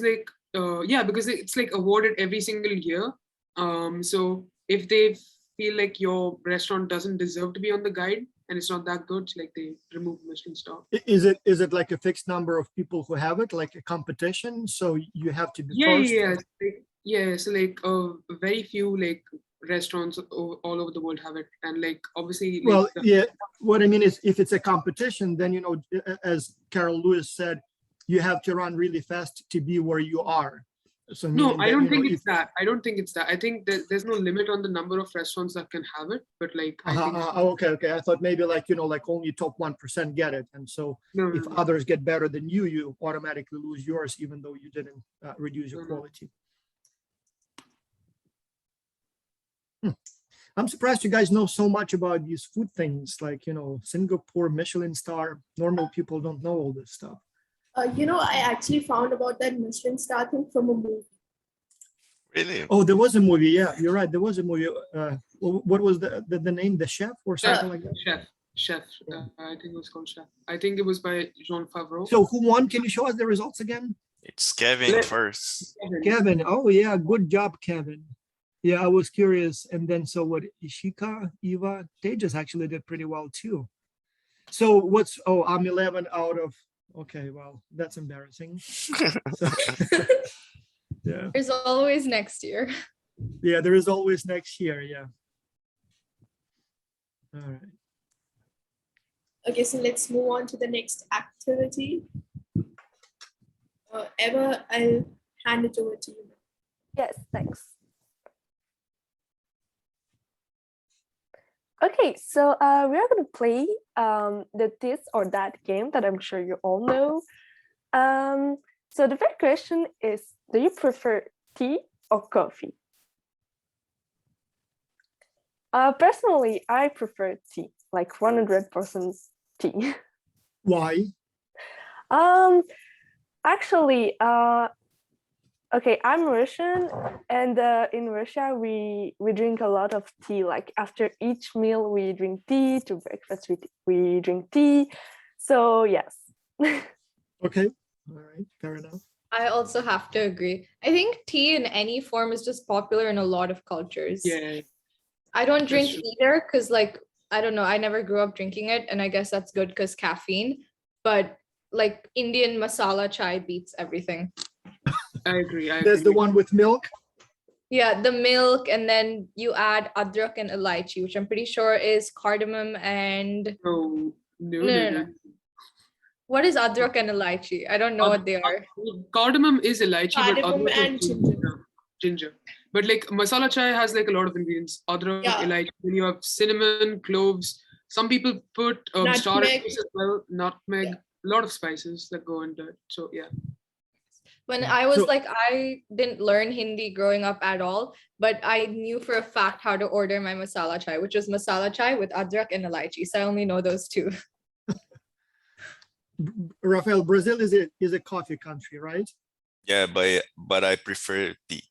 like because it's like awarded every single year. So if they feel like your restaurant doesn't deserve to be on the guide and it's not that good, like they remove Michelin star. Is it like a fixed number of people who have it, like a competition? So you have to be first? So like very few like restaurants all over the world have it, and like obviously like, Well, yeah, what I mean is if it's a competition, then, you know, as Carol Lewis said, you have to run really fast to be where you are. So No, meaning I that, don't you know, think if, it's that. I don't think it's that. I think there's no limit on the number of restaurants that can have it, but like I think okay. I thought maybe like, you know, like only top 1% get it. And so no, if no, no, others get better than you automatically lose yours, even though you didn't reduce your No, no. quality. I'm surprised you guys know so much about these food things, like, you know, Singapore, Michelin star. Normal people don't know all this stuff. You know, I actually found about that Michelin star thing from a movie. Really? Oh, there was a movie. Yeah, you're right. There was a movie. What was the name? The Chef or something like that? Chef. Yeah. I think it was called Chef. I think it was by Jean Favreau. So who won? Can you show us the results again? It's Kevin first. Kevin. Oh yeah, good job, Kevin. Yeah, I was curious. And then so what? Ishika, Eva, they just actually did pretty well too. So what's? Oh, I'm 11 out of. Okay, well, that's embarrassing. So, yeah. There's always next year. Yeah, there is always next year. Yeah. All right. Okay, so let's move on to the next activity. Eva, I'll hand it over to you. Yes, thanks. Okay, so we are going to play the this or that game that I'm sure you all know. So the first question is, do you prefer tea or coffee? Personally, I prefer tea, like 100% tea. Why? Actually, okay, I'm Russian, and in Russia we drink a lot of tea. Like after each meal we drink tea. To breakfast we drink tea. So yes. Okay. All right. Fair enough. I also have to agree. I think tea in any form is just popular in a lot of cultures. Yeah. I don't drink true. either because, like, I don't know, I never grew up drinking it, and I guess that's good because caffeine. But like Indian masala chai beats everything. I agree. There's the one with milk. Yeah, the milk, and then you add adrak and elaichi, which I'm pretty sure is cardamom and No. No. What is adrak and elaichi? I don't know what they are. Cardamom is elaichi, Cardamom but and ginger. But like masala chai has like a lot of ingredients. Adrak, Yeah. elaichi. Then you have cinnamon, cloves. Some people put star Nutmeg. anise as well, nutmeg. Yeah. A lot of spices that go into it. So yeah. When I was So- like, I didn't learn Hindi growing up at all, but I knew for a fact how to order my masala chai, which was masala chai with adrak and elaichi. So I only know those two. Rafael, Brazil is a coffee country, right? Yeah, but I prefer tea.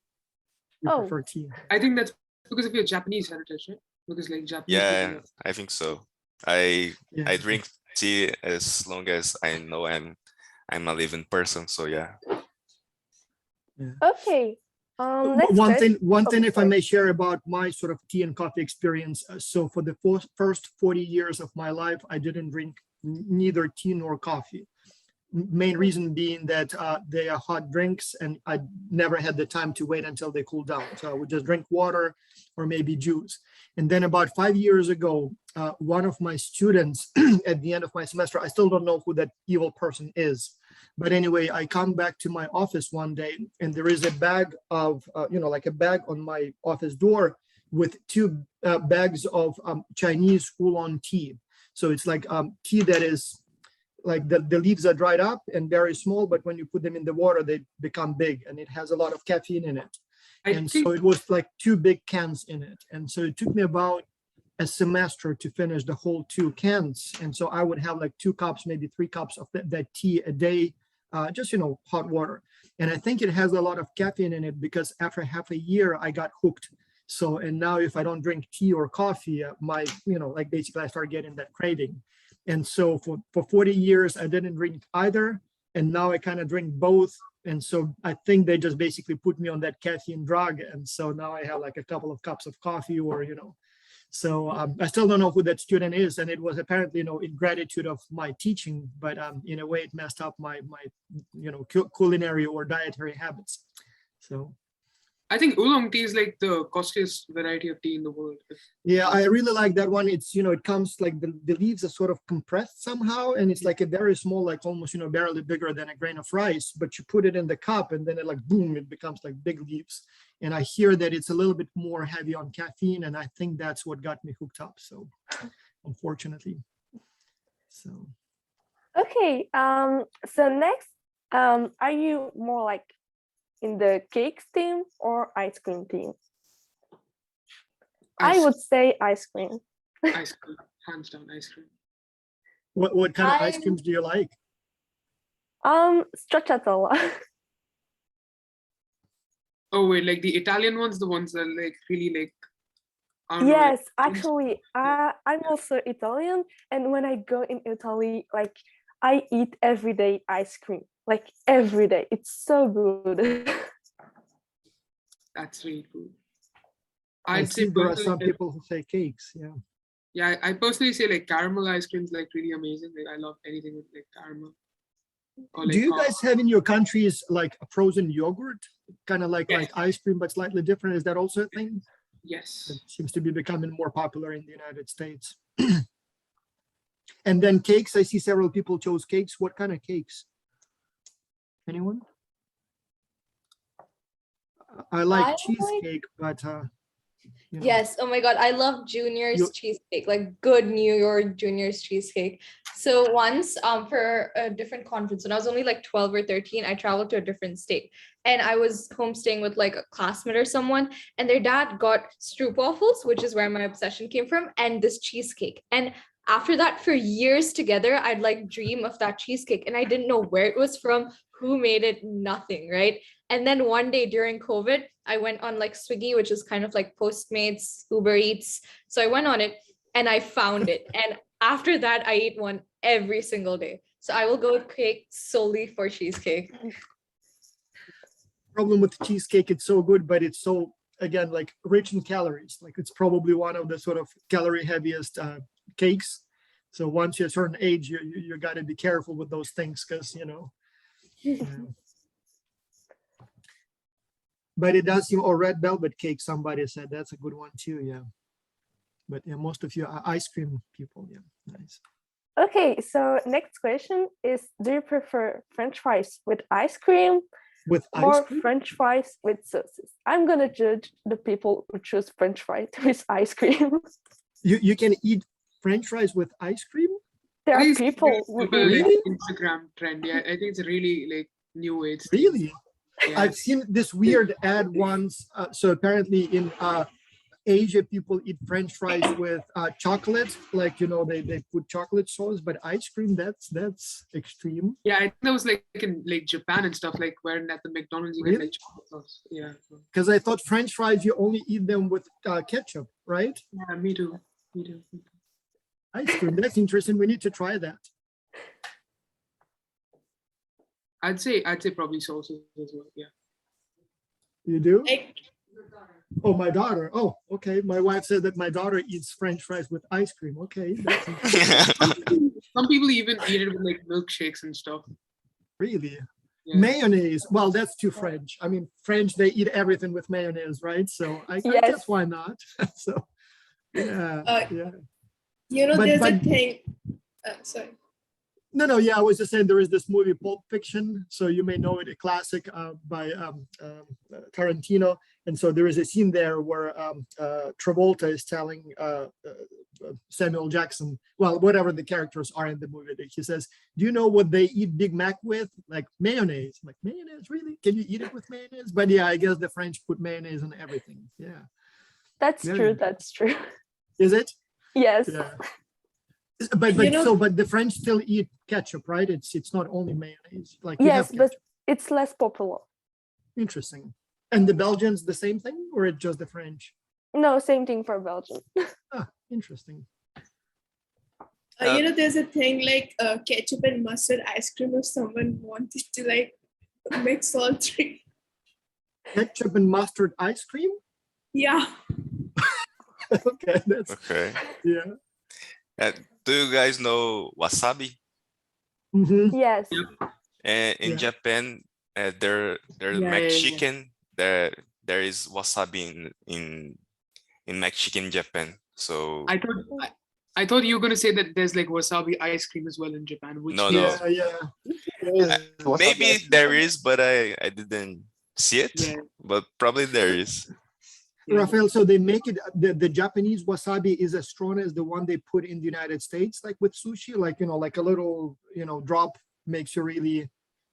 You Oh. prefer tea. I think that's because of your Japanese heritage, right? Because like Japanese. Yeah, people I think so. I Yeah. drink tea as long as I know I'm a living person. So yeah. Okay. Next One thing, question. if I may share about my sort of tea and coffee experience. So for the first 40 years of my life, I didn't drink neither tea nor coffee. Main reason being that they are hot drinks and I never had the time to wait until they cool down. So I would just drink water or maybe juice. And then about 5 years ago, one of my students at the end of my semester, I still don't know who that evil person is. But anyway, I come back to my office one day and there is a bag of, like a bag on my office door with two bags of Chinese oolong tea. So it's like tea that is like the leaves are dried up and very small, but when you put them in the water, they become big and it has a lot of caffeine in it. And so it was like two big cans in it. And so it took me about a semester to finish the whole 2 cans. And so I would have like 2 cups, maybe 3 cups of that tea a day, just, hot water. And I think it has a lot of caffeine in it because after half a year, I got hooked. So, and now if I don't drink tea or coffee, like basically I start getting that craving. And so for 40 years, I didn't drink either. And now I kind of drink both. And so I think they just basically put me on that caffeine drug. And so now I have like a couple of cups of coffee or, so I still don't know who that student is. And it was apparently, in gratitude of my teaching, but in a way it messed up my culinary or dietary habits. So. I think oolong tea is like the costliest variety of tea in the world. Yeah, I really like that one. It's, it comes like the leaves are sort of compressed somehow, and it's like a very small, like almost, barely bigger than a grain of rice, but you put it in the cup and then it like, boom, it becomes like big leaves. And I hear that it's a little bit more heavy on caffeine, and I think that's what got me hooked up. So unfortunately, so. Okay, so next, are you more like in the cakes team or ice cream team? I would say ice cream. Ice cream, hands down, ice cream. What kind of ice creams do you like? Stracciatella. Oh wait, like the Italian ones, the ones that are like really like. I don't know, Yes, like, actually, I'm also Italian, and when I go in Italy, like I eat every day ice cream, like every day. It's so good. That's really cool. I I'd see say there are personally some that- people who say cakes. Yeah. Yeah, I personally say like caramel ice cream is like really amazing. Like I love anything with like caramel. Or, Do like, you guys have in your countries like a frozen yogurt, kind of like ice cream, but slightly different? Is that also a thing? Yes. It seems to be becoming more popular in the United States. And then cakes, I see several people chose cakes. What kind of cakes? Anyone? I like I like- cheesecake, but Yes. Oh my God. I love Junior's You- cheesecake, like good New York Junior's cheesecake. So once, for a different conference, when I was only like 12 or 13, I traveled to a different state and I was homestaying with like a classmate or someone, and their dad got stroopwafels, which is where my obsession came from, and this cheesecake. And after that, for years together, I'd like dream of that cheesecake, and I didn't know where it was from, who made it, nothing, right? And then one day during COVID, I went on like Swiggy, which is kind of like Postmates, Uber Eats. So I went on it and I found it. And after that, I eat one every single day. So I will go with cake solely for cheesecake. problem with cheesecake, it's so good, but it's so, again, like rich in calories. Like it's probably one of the sort of calorie heaviest cakes. So once you're a certain age, you got to be careful with those things because, yeah. But it does seem, or red velvet cake, somebody said that's a good one too, yeah. But yeah, most of you are ice cream people, yeah, nice. Okay, so next question is, do you prefer French fries with ice cream With ice or cream? French fries with sauces? I'm gonna judge the people who choose French fries with ice cream. You can eat French fries with ice cream? There I are think it's people who super, eat like, Really? Instagram trend. Yeah, I think it's a really like new age. Really? Yeah. I've seen this weird ad once. So apparently in Asia, people eat French fries with chocolate, like, they put chocolate sauce, but ice cream, that's extreme. Yeah, I think that was like in like Japan and stuff, like where at the McDonald's you get Really? like chocolate sauce. Yeah. Because I thought French fries, you only eat them with ketchup, right? Yeah, me too. Me too. Ice cream, that's interesting. We need to try that. I'd say probably sauces as well. Yeah. You do? Like, Oh, my daughter. Oh, okay. My wife said that my daughter eats French fries with ice cream. Okay, that's interesting. Some people even eat it with like milkshakes and stuff. Really. Yeah. Mayonnaise. Well, that's too French. I mean, French, they eat everything with mayonnaise, right? So I Yes. guess why not? So yeah, yeah. there's a But- thing. Sorry. No, yeah, I was just saying there is this movie Pulp Fiction, so you may know it, a classic by Tarantino. And so there is a scene there where Travolta is telling Samuel Jackson, well, whatever the characters are in the movie, he says, do you know what they eat Big Mac with? Like mayonnaise. I'm like, mayonnaise, really? Can you eat it with mayonnaise? But yeah, I guess the French put mayonnaise on everything. Yeah. That's Yeah. true. That's true. Is it? Yes. Yeah. But but the French still eat ketchup, right? It's not only mayonnaise. Like you have Yes, but ketchup. it's less popular. Interesting. And the Belgians the same thing, or it just the French? No, same thing for Belgium. Ah, interesting. There's a thing like ketchup and mustard ice cream if someone wanted to like mix all three. Ketchup and mustard ice cream? Yeah. Okay, that's Okay. yeah. Do you guys know wasabi? Mhm. Yes. And in Yeah. Japan, their Yeah, mac yeah, yeah. chicken, their there is wasabi in Mexican Japan. So I thought you were gonna say that there's like wasabi ice cream as well in Japan, which No, means no. Yeah, maybe there is, but I didn't see it. Yeah. But probably there is. Rafael, so they make it, the Japanese wasabi is as strong as the one they put in the United States, like with sushi, like, like a little, drop makes you really.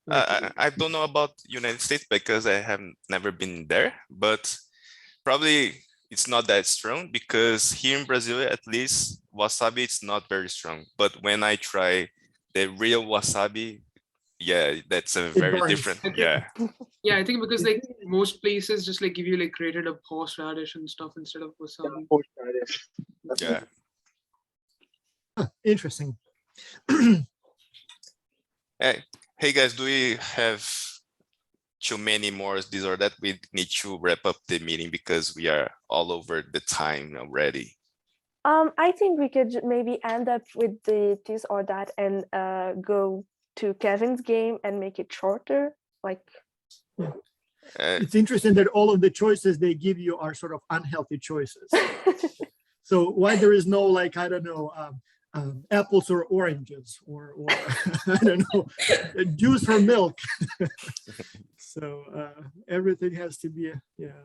I don't know about United States because I have never been there, but probably it's not that strong because here in Brazil, at least wasabi, it's not very strong. But when I try the real wasabi, yeah, that's a very burns. different. Yeah. yeah, I think because like most places just like give you like grated up horseradish and stuff instead of wasabi. Yeah. Interesting. Hey guys, do we have too many more this or that? We need to wrap up the meeting because we are all over the time already. I think we could maybe end up with the this or that and go to Kevin's game and make it shorter. Like, It's interesting that all of the choices they give you are sort of unhealthy choices. So why there is no, like, I don't know, apples or oranges or I don't know, juice or milk. So everything has to be, yeah.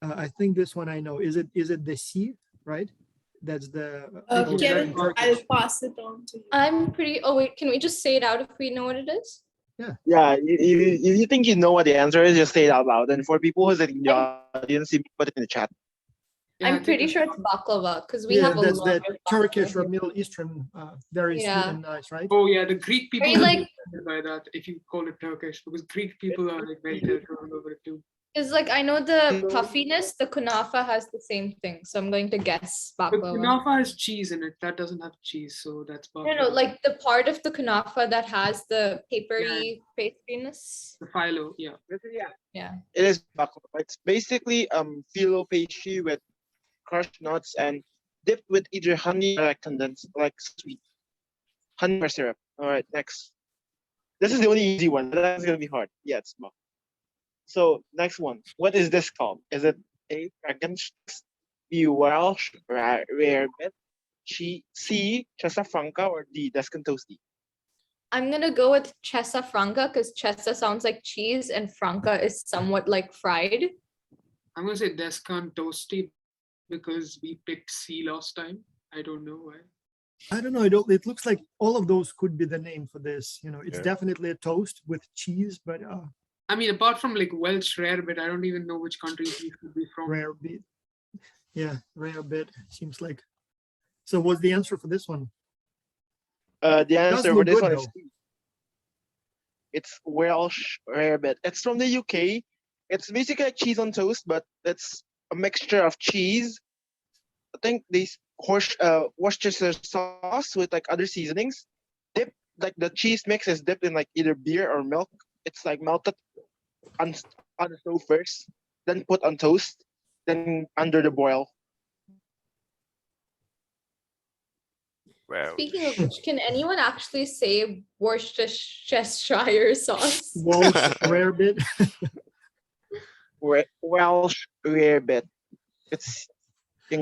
I think this one I know. Is it the C, right? That's the. Kevin, I'll pass it on to you. I'm pretty. Oh wait, can we just say it out if we know what it is? Yeah, if you think you know what the answer is, just say it out loud. And for people who's in the audience, you put it in the chat. Yeah, I I'm think pretty it's- sure it's baklava because we Yeah, have a that's lot the of Turkish baklava or Middle Eastern, very sweet Yeah. and nice, right? Oh yeah, the Greek people you will be like- offended by that if you call it Turkish because Greek people are like very territorial over it too. Because like I know the puffiness, the kunafa has the same thing, so I'm going to guess But baklava. kunafa has cheese in it. That doesn't have cheese, so that's No, baklava. like the part of the kunafa that has the papery pastriness. The phyllo, yeah. Yeah. It is baklava. It's basically phyllo pastry with crushed nuts and dipped with either honey or like condensed, like sweet honey or syrup. All right, next. This is the only easy one. That's gonna be hard. Yeah, it's small. So next one. What is this called? Is it A, Frankenstein, B, Welsh rarebit, C, Chesa Franca, or D, Descan toasty? I'm gonna go with Chesa Franca because Chesa sounds like cheese and Franca is somewhat like fried. I'm gonna say Descan toasty because we picked C last time. I don't know why. I don't know. It looks like all of those could be the name for this. It's Yeah. definitely a toast with cheese, but I mean, apart from like Welsh rarebit, I don't even know which country these could be from. rare bit. Yeah, rare bit seems like. So what's the answer for this one? The Does answer for look this good, one is though. C. It's Welsh rarebit. It's from the UK. It's basically like cheese on toast, but it's a mixture of cheese. I think these Worcestershire sauce with like other seasonings. Dip, like the cheese mix is dipped in like either beer or milk. It's like melted on the stove first, then put on toast, then under the boil. Well, Speaking of which, can anyone actually say Worcestershire sauce? Welsh rare bit. Welsh rarebit. It's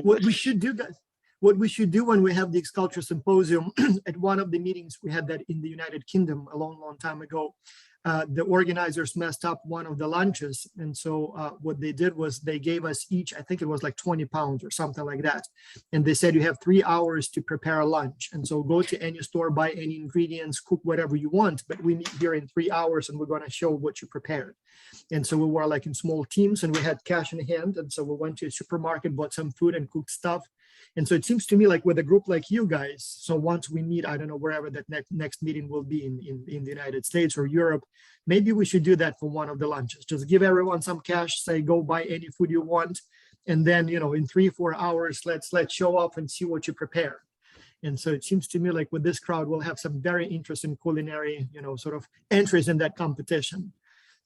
What we should do, guys, what we should do when we have the X-Culture Symposium, at one of the meetings, we had that in the United Kingdom a long, long time ago. The organizers messed up one of the lunches. And so what they did was they gave us each, I think it was like 20 pounds or something like that. And they said you have 3 hours to prepare a lunch. And so go to any store, buy any ingredients, cook whatever you want, but we meet here in 3 hours and we're going to show what you prepared. And so we were like in small teams and we had cash in hand. And so we went to a supermarket, bought some food and cooked stuff. And so it seems to me like with a group like you guys, so once we meet, I don't know, wherever that next meeting will be in the United States or Europe, maybe we should do that for one of the lunches. Just give everyone some cash, say, go buy any food you want. And then, in 3-4 hours, let's show up and see what you prepare. And so it seems to me like with this crowd, we'll have some very interesting culinary, sort of entries in that competition.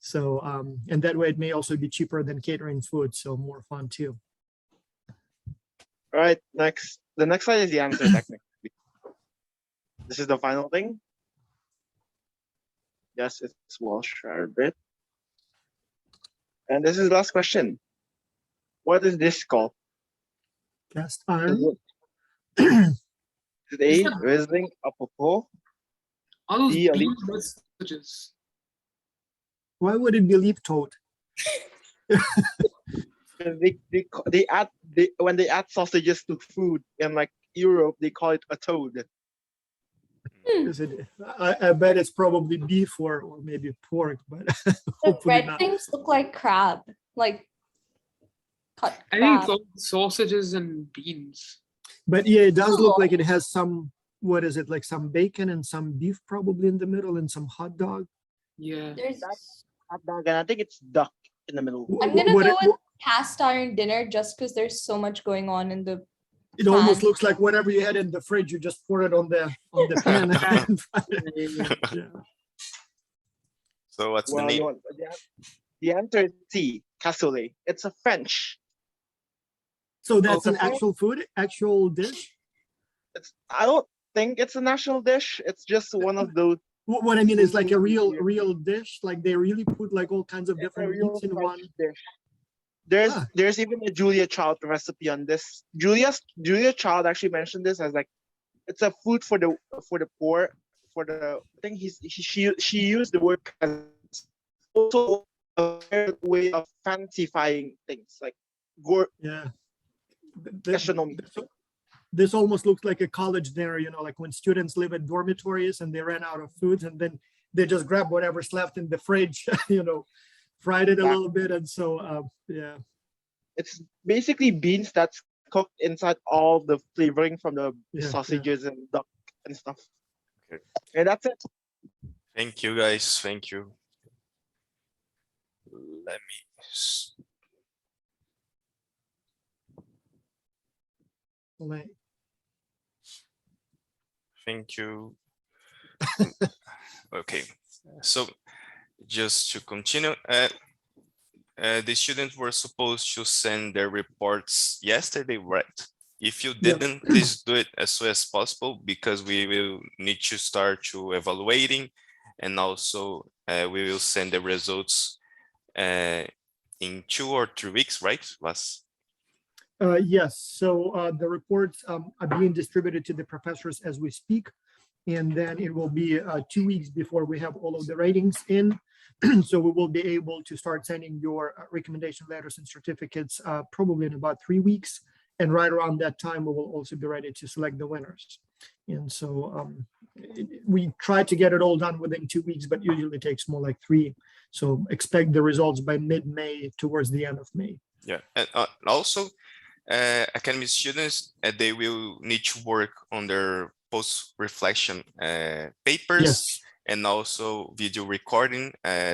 So, and that way it may also be cheaper than catering food. So more fun too. All right, next. The next slide is the answer technically. This is the final thing. Yes, it's Welsh rarebit. And this is the last question. What is this called? Cast Is iron. it is it Is A, that- Riesling, Apopo? All those Yeah, bean sausages. Why would it be leaf toad? When they add sausages to food in like Europe, they call it a toad. Is it? I bet it's probably beef or maybe pork, but The hopefully red not. things look like crab, like cut I think it's crab. all sausages and beans. But yeah, it does look Oh. like it has some, what is it, like some bacon and some beef probably in the middle and some hot dog. Yeah. There's. Hot dog, and I think it's duck in the middle. Wh- I'm wh- gonna what go it- with wh- cast iron dinner just because there's so much going on in the. It almost pan. looks like whatever you had in the fridge, you just pour it on the pan. and fry it. Yeah. So what's the Well, name? the answer is C, cassoulet. It's a French. So that's Okay. an actual food, actual dish. I don't think it's a national dish. It's just one of those. What I mean is like a real Mhm. dish. Like they really put like all kinds of It's a different real meats in French one. dish. Ah. There's even a Julia Child recipe on this. Julia Child actually mentioned this as like it's a food for the poor. I think she used the word as also a way of fancifying things like gore Yeah. Th- gastronomy. This almost looks like a college dinner, like when students live at dormitories and they ran out of foods and then they just grab whatever's left in the fridge, fried it a little bit. And so, yeah. It's basically beans that's cooked inside all the flavoring from the Yeah, sausages and duck and stuff. Okay. And that's it. Thank you, guys. Thank you. Let me. Like, Thank you. Okay, so just to continue, the students were supposed to send their reports yesterday, right? If you Yeah. didn't, please do it as soon as possible because we will need to start to evaluating, and also we will send the results in 2 or 3 weeks, right? yes, so the reports are being distributed to the professors as we speak. And then it will be 2 weeks before we have all of the ratings in. So we will be able to start sending your recommendation letters and certificates probably in about 3 weeks. And right around that time, we will also be ready to select the winners. And so we try to get it all done within 2 weeks, but usually it takes more like 3. So expect the results by mid-May towards the end of May. Yeah, and also academic students, they will need to work on their post-reflection papers. Yes. And also video recording,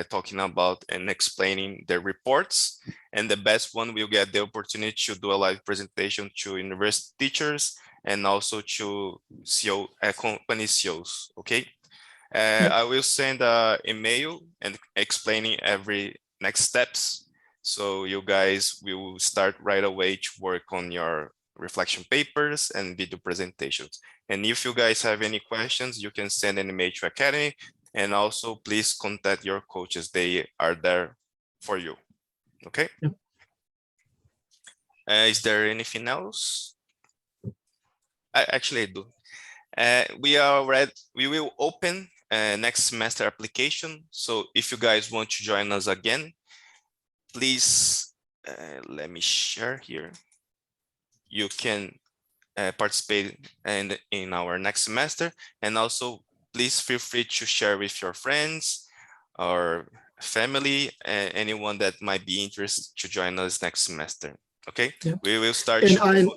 talking about and explaining their reports. And the best one will get the opportunity to do a live presentation to university teachers and also to CEO, company CEOs, okay? I will send an email and explaining every next steps. So you guys will start right away to work on your reflection papers and video presentations. And if you guys have any questions, you can send an email to Academy, and also please contact your coaches. They are there for you. Okay. Yep. Is there anything else? Actually, I do. We will open next semester application. So if you guys want to join us again, please let me share here. You can participate in our next semester, and also please feel free to share with your friends or family, anyone that might be interested to join us next semester. Okay, yeah. We will start. And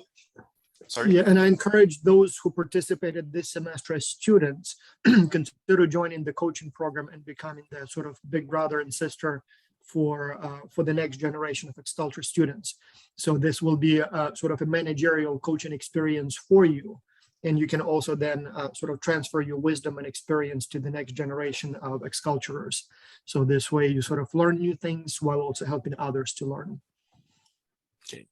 Sorry. Yeah, and I encourage those who participated this semester as students consider joining the coaching program and becoming the sort of big brother and sister for the next generation of Xculture students. So this will be a sort of a managerial coaching experience for you. And you can also then sort of transfer your wisdom and experience to the next generation of Xculturers. So this way you sort of learn new things while also helping others to learn. Okay,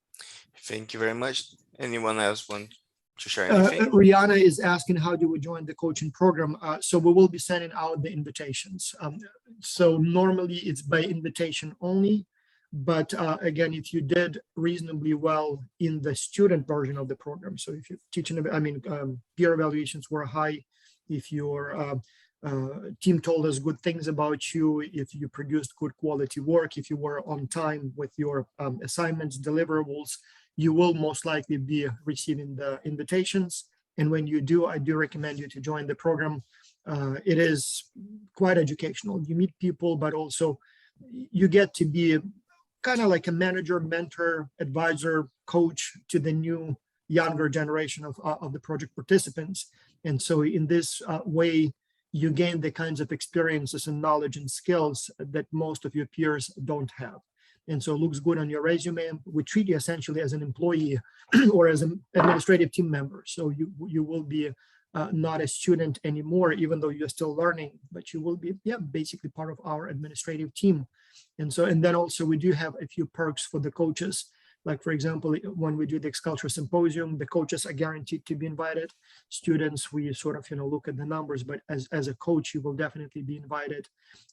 thank you very much. Anyone else want to share anything? Rihanna is asking, how do we join the coaching program? So we will be sending out the invitations. So normally it's by invitation only, But again, if you did reasonably well in the student version of the program, so if you're teaching, peer evaluations were high, if your team told us good things about you, if you produced good quality work, if you were on time with your assignments, deliverables, you will most likely be receiving the invitations. And when you do, I do recommend you to join the program. It is quite educational. You meet people, but also you get to be kind of like a manager, mentor, advisor, coach to the new younger generation of the project participants. And so in this way, you gain the kinds of experiences and knowledge and skills that most of your peers don't have. And so it looks good on your resume. We treat you essentially as an employee or as an administrative team member. So you will be not a student anymore, even though you're still learning, but you will be, basically part of our administrative team. And so, and then also we do have a few perks for the coaches. Like, for example, when we do the X-Culture Symposium, the coaches are guaranteed to be invited. Students, we sort of, look at the numbers, but as a coach, you will definitely be invited.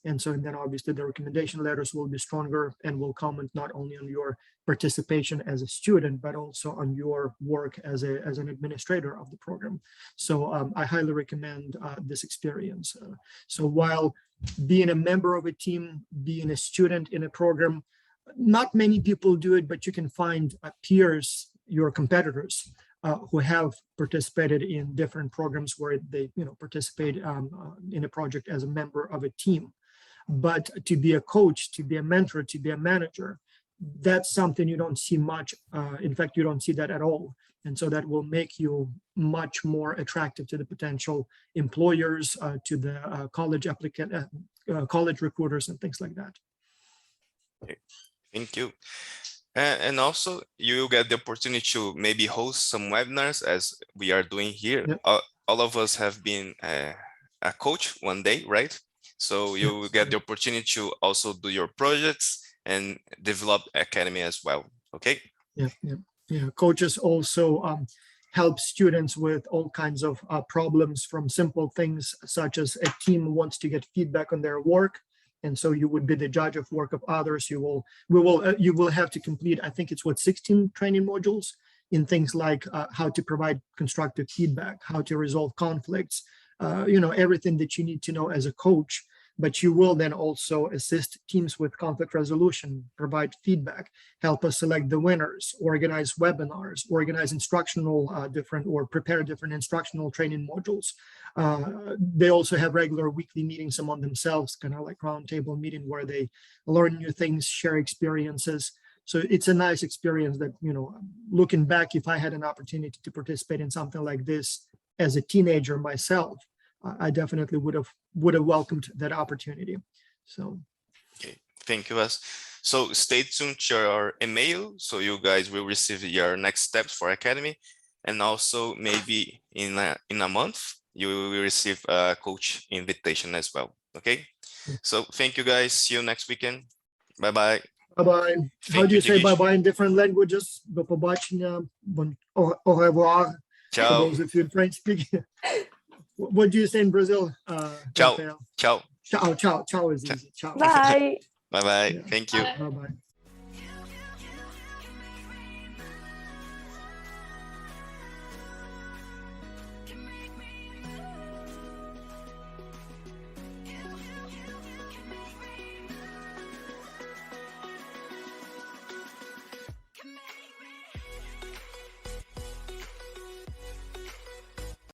And so, and then obviously the recommendation letters will be stronger and will comment not only on your participation as a student, but also on your work as an administrator of the program. So I highly recommend this experience. So while being a member of a team, being a student in a program, not many people do it, but you can find peers, your competitors, who have participated in different programs where they, participate in a project as a member of a team. But to be a coach, to be a mentor, to be a manager, that's something you don't see much. In fact, you don't see that at all. And so that will make you much more attractive to the potential employers, to the college applicant, college recruiters and things like that. Thank you. And also you will get the opportunity to maybe host some webinars as we are doing here. Yep. All of us have been a coach one day, right? So you will get the opportunity to also do your projects and develop academy as well. Okay. Yeah. Coaches also help students with all kinds of problems, from simple things such as a team wants to get feedback on their work. And so you would be the judge of work of others. You will have to complete, I think it's 16 training modules in things like how to provide constructive feedback, how to resolve conflicts, everything that you need to know as a coach. But you will then also assist teams with conflict resolution, provide feedback, help us select the winners, organize webinars, organize instructional prepare different instructional training modules. They also have regular weekly meetings among themselves, kind of like roundtable meeting where they learn new things, share experiences. So it's a nice experience that, looking back, if I had an opportunity to participate in something like this as a teenager myself, I definitely would have welcomed that opportunity. So, okay, thank you, Wes. So stay tuned to your email, so you guys will receive your next steps for Academy, and also maybe in a month you will receive a coach invitation as well. Okay. So thank you guys. See you next weekend. Bye bye. Bye bye. How do you say bye bye in different languages? Do pobачення, au revoir. Ciao. For those of you French speaking. What do you say in Brazil? Ciao. Rafael? Ciao. Ciao. Ciao is easy. Ciao. Bye. Bye bye. Yeah. Thank you. Bye bye.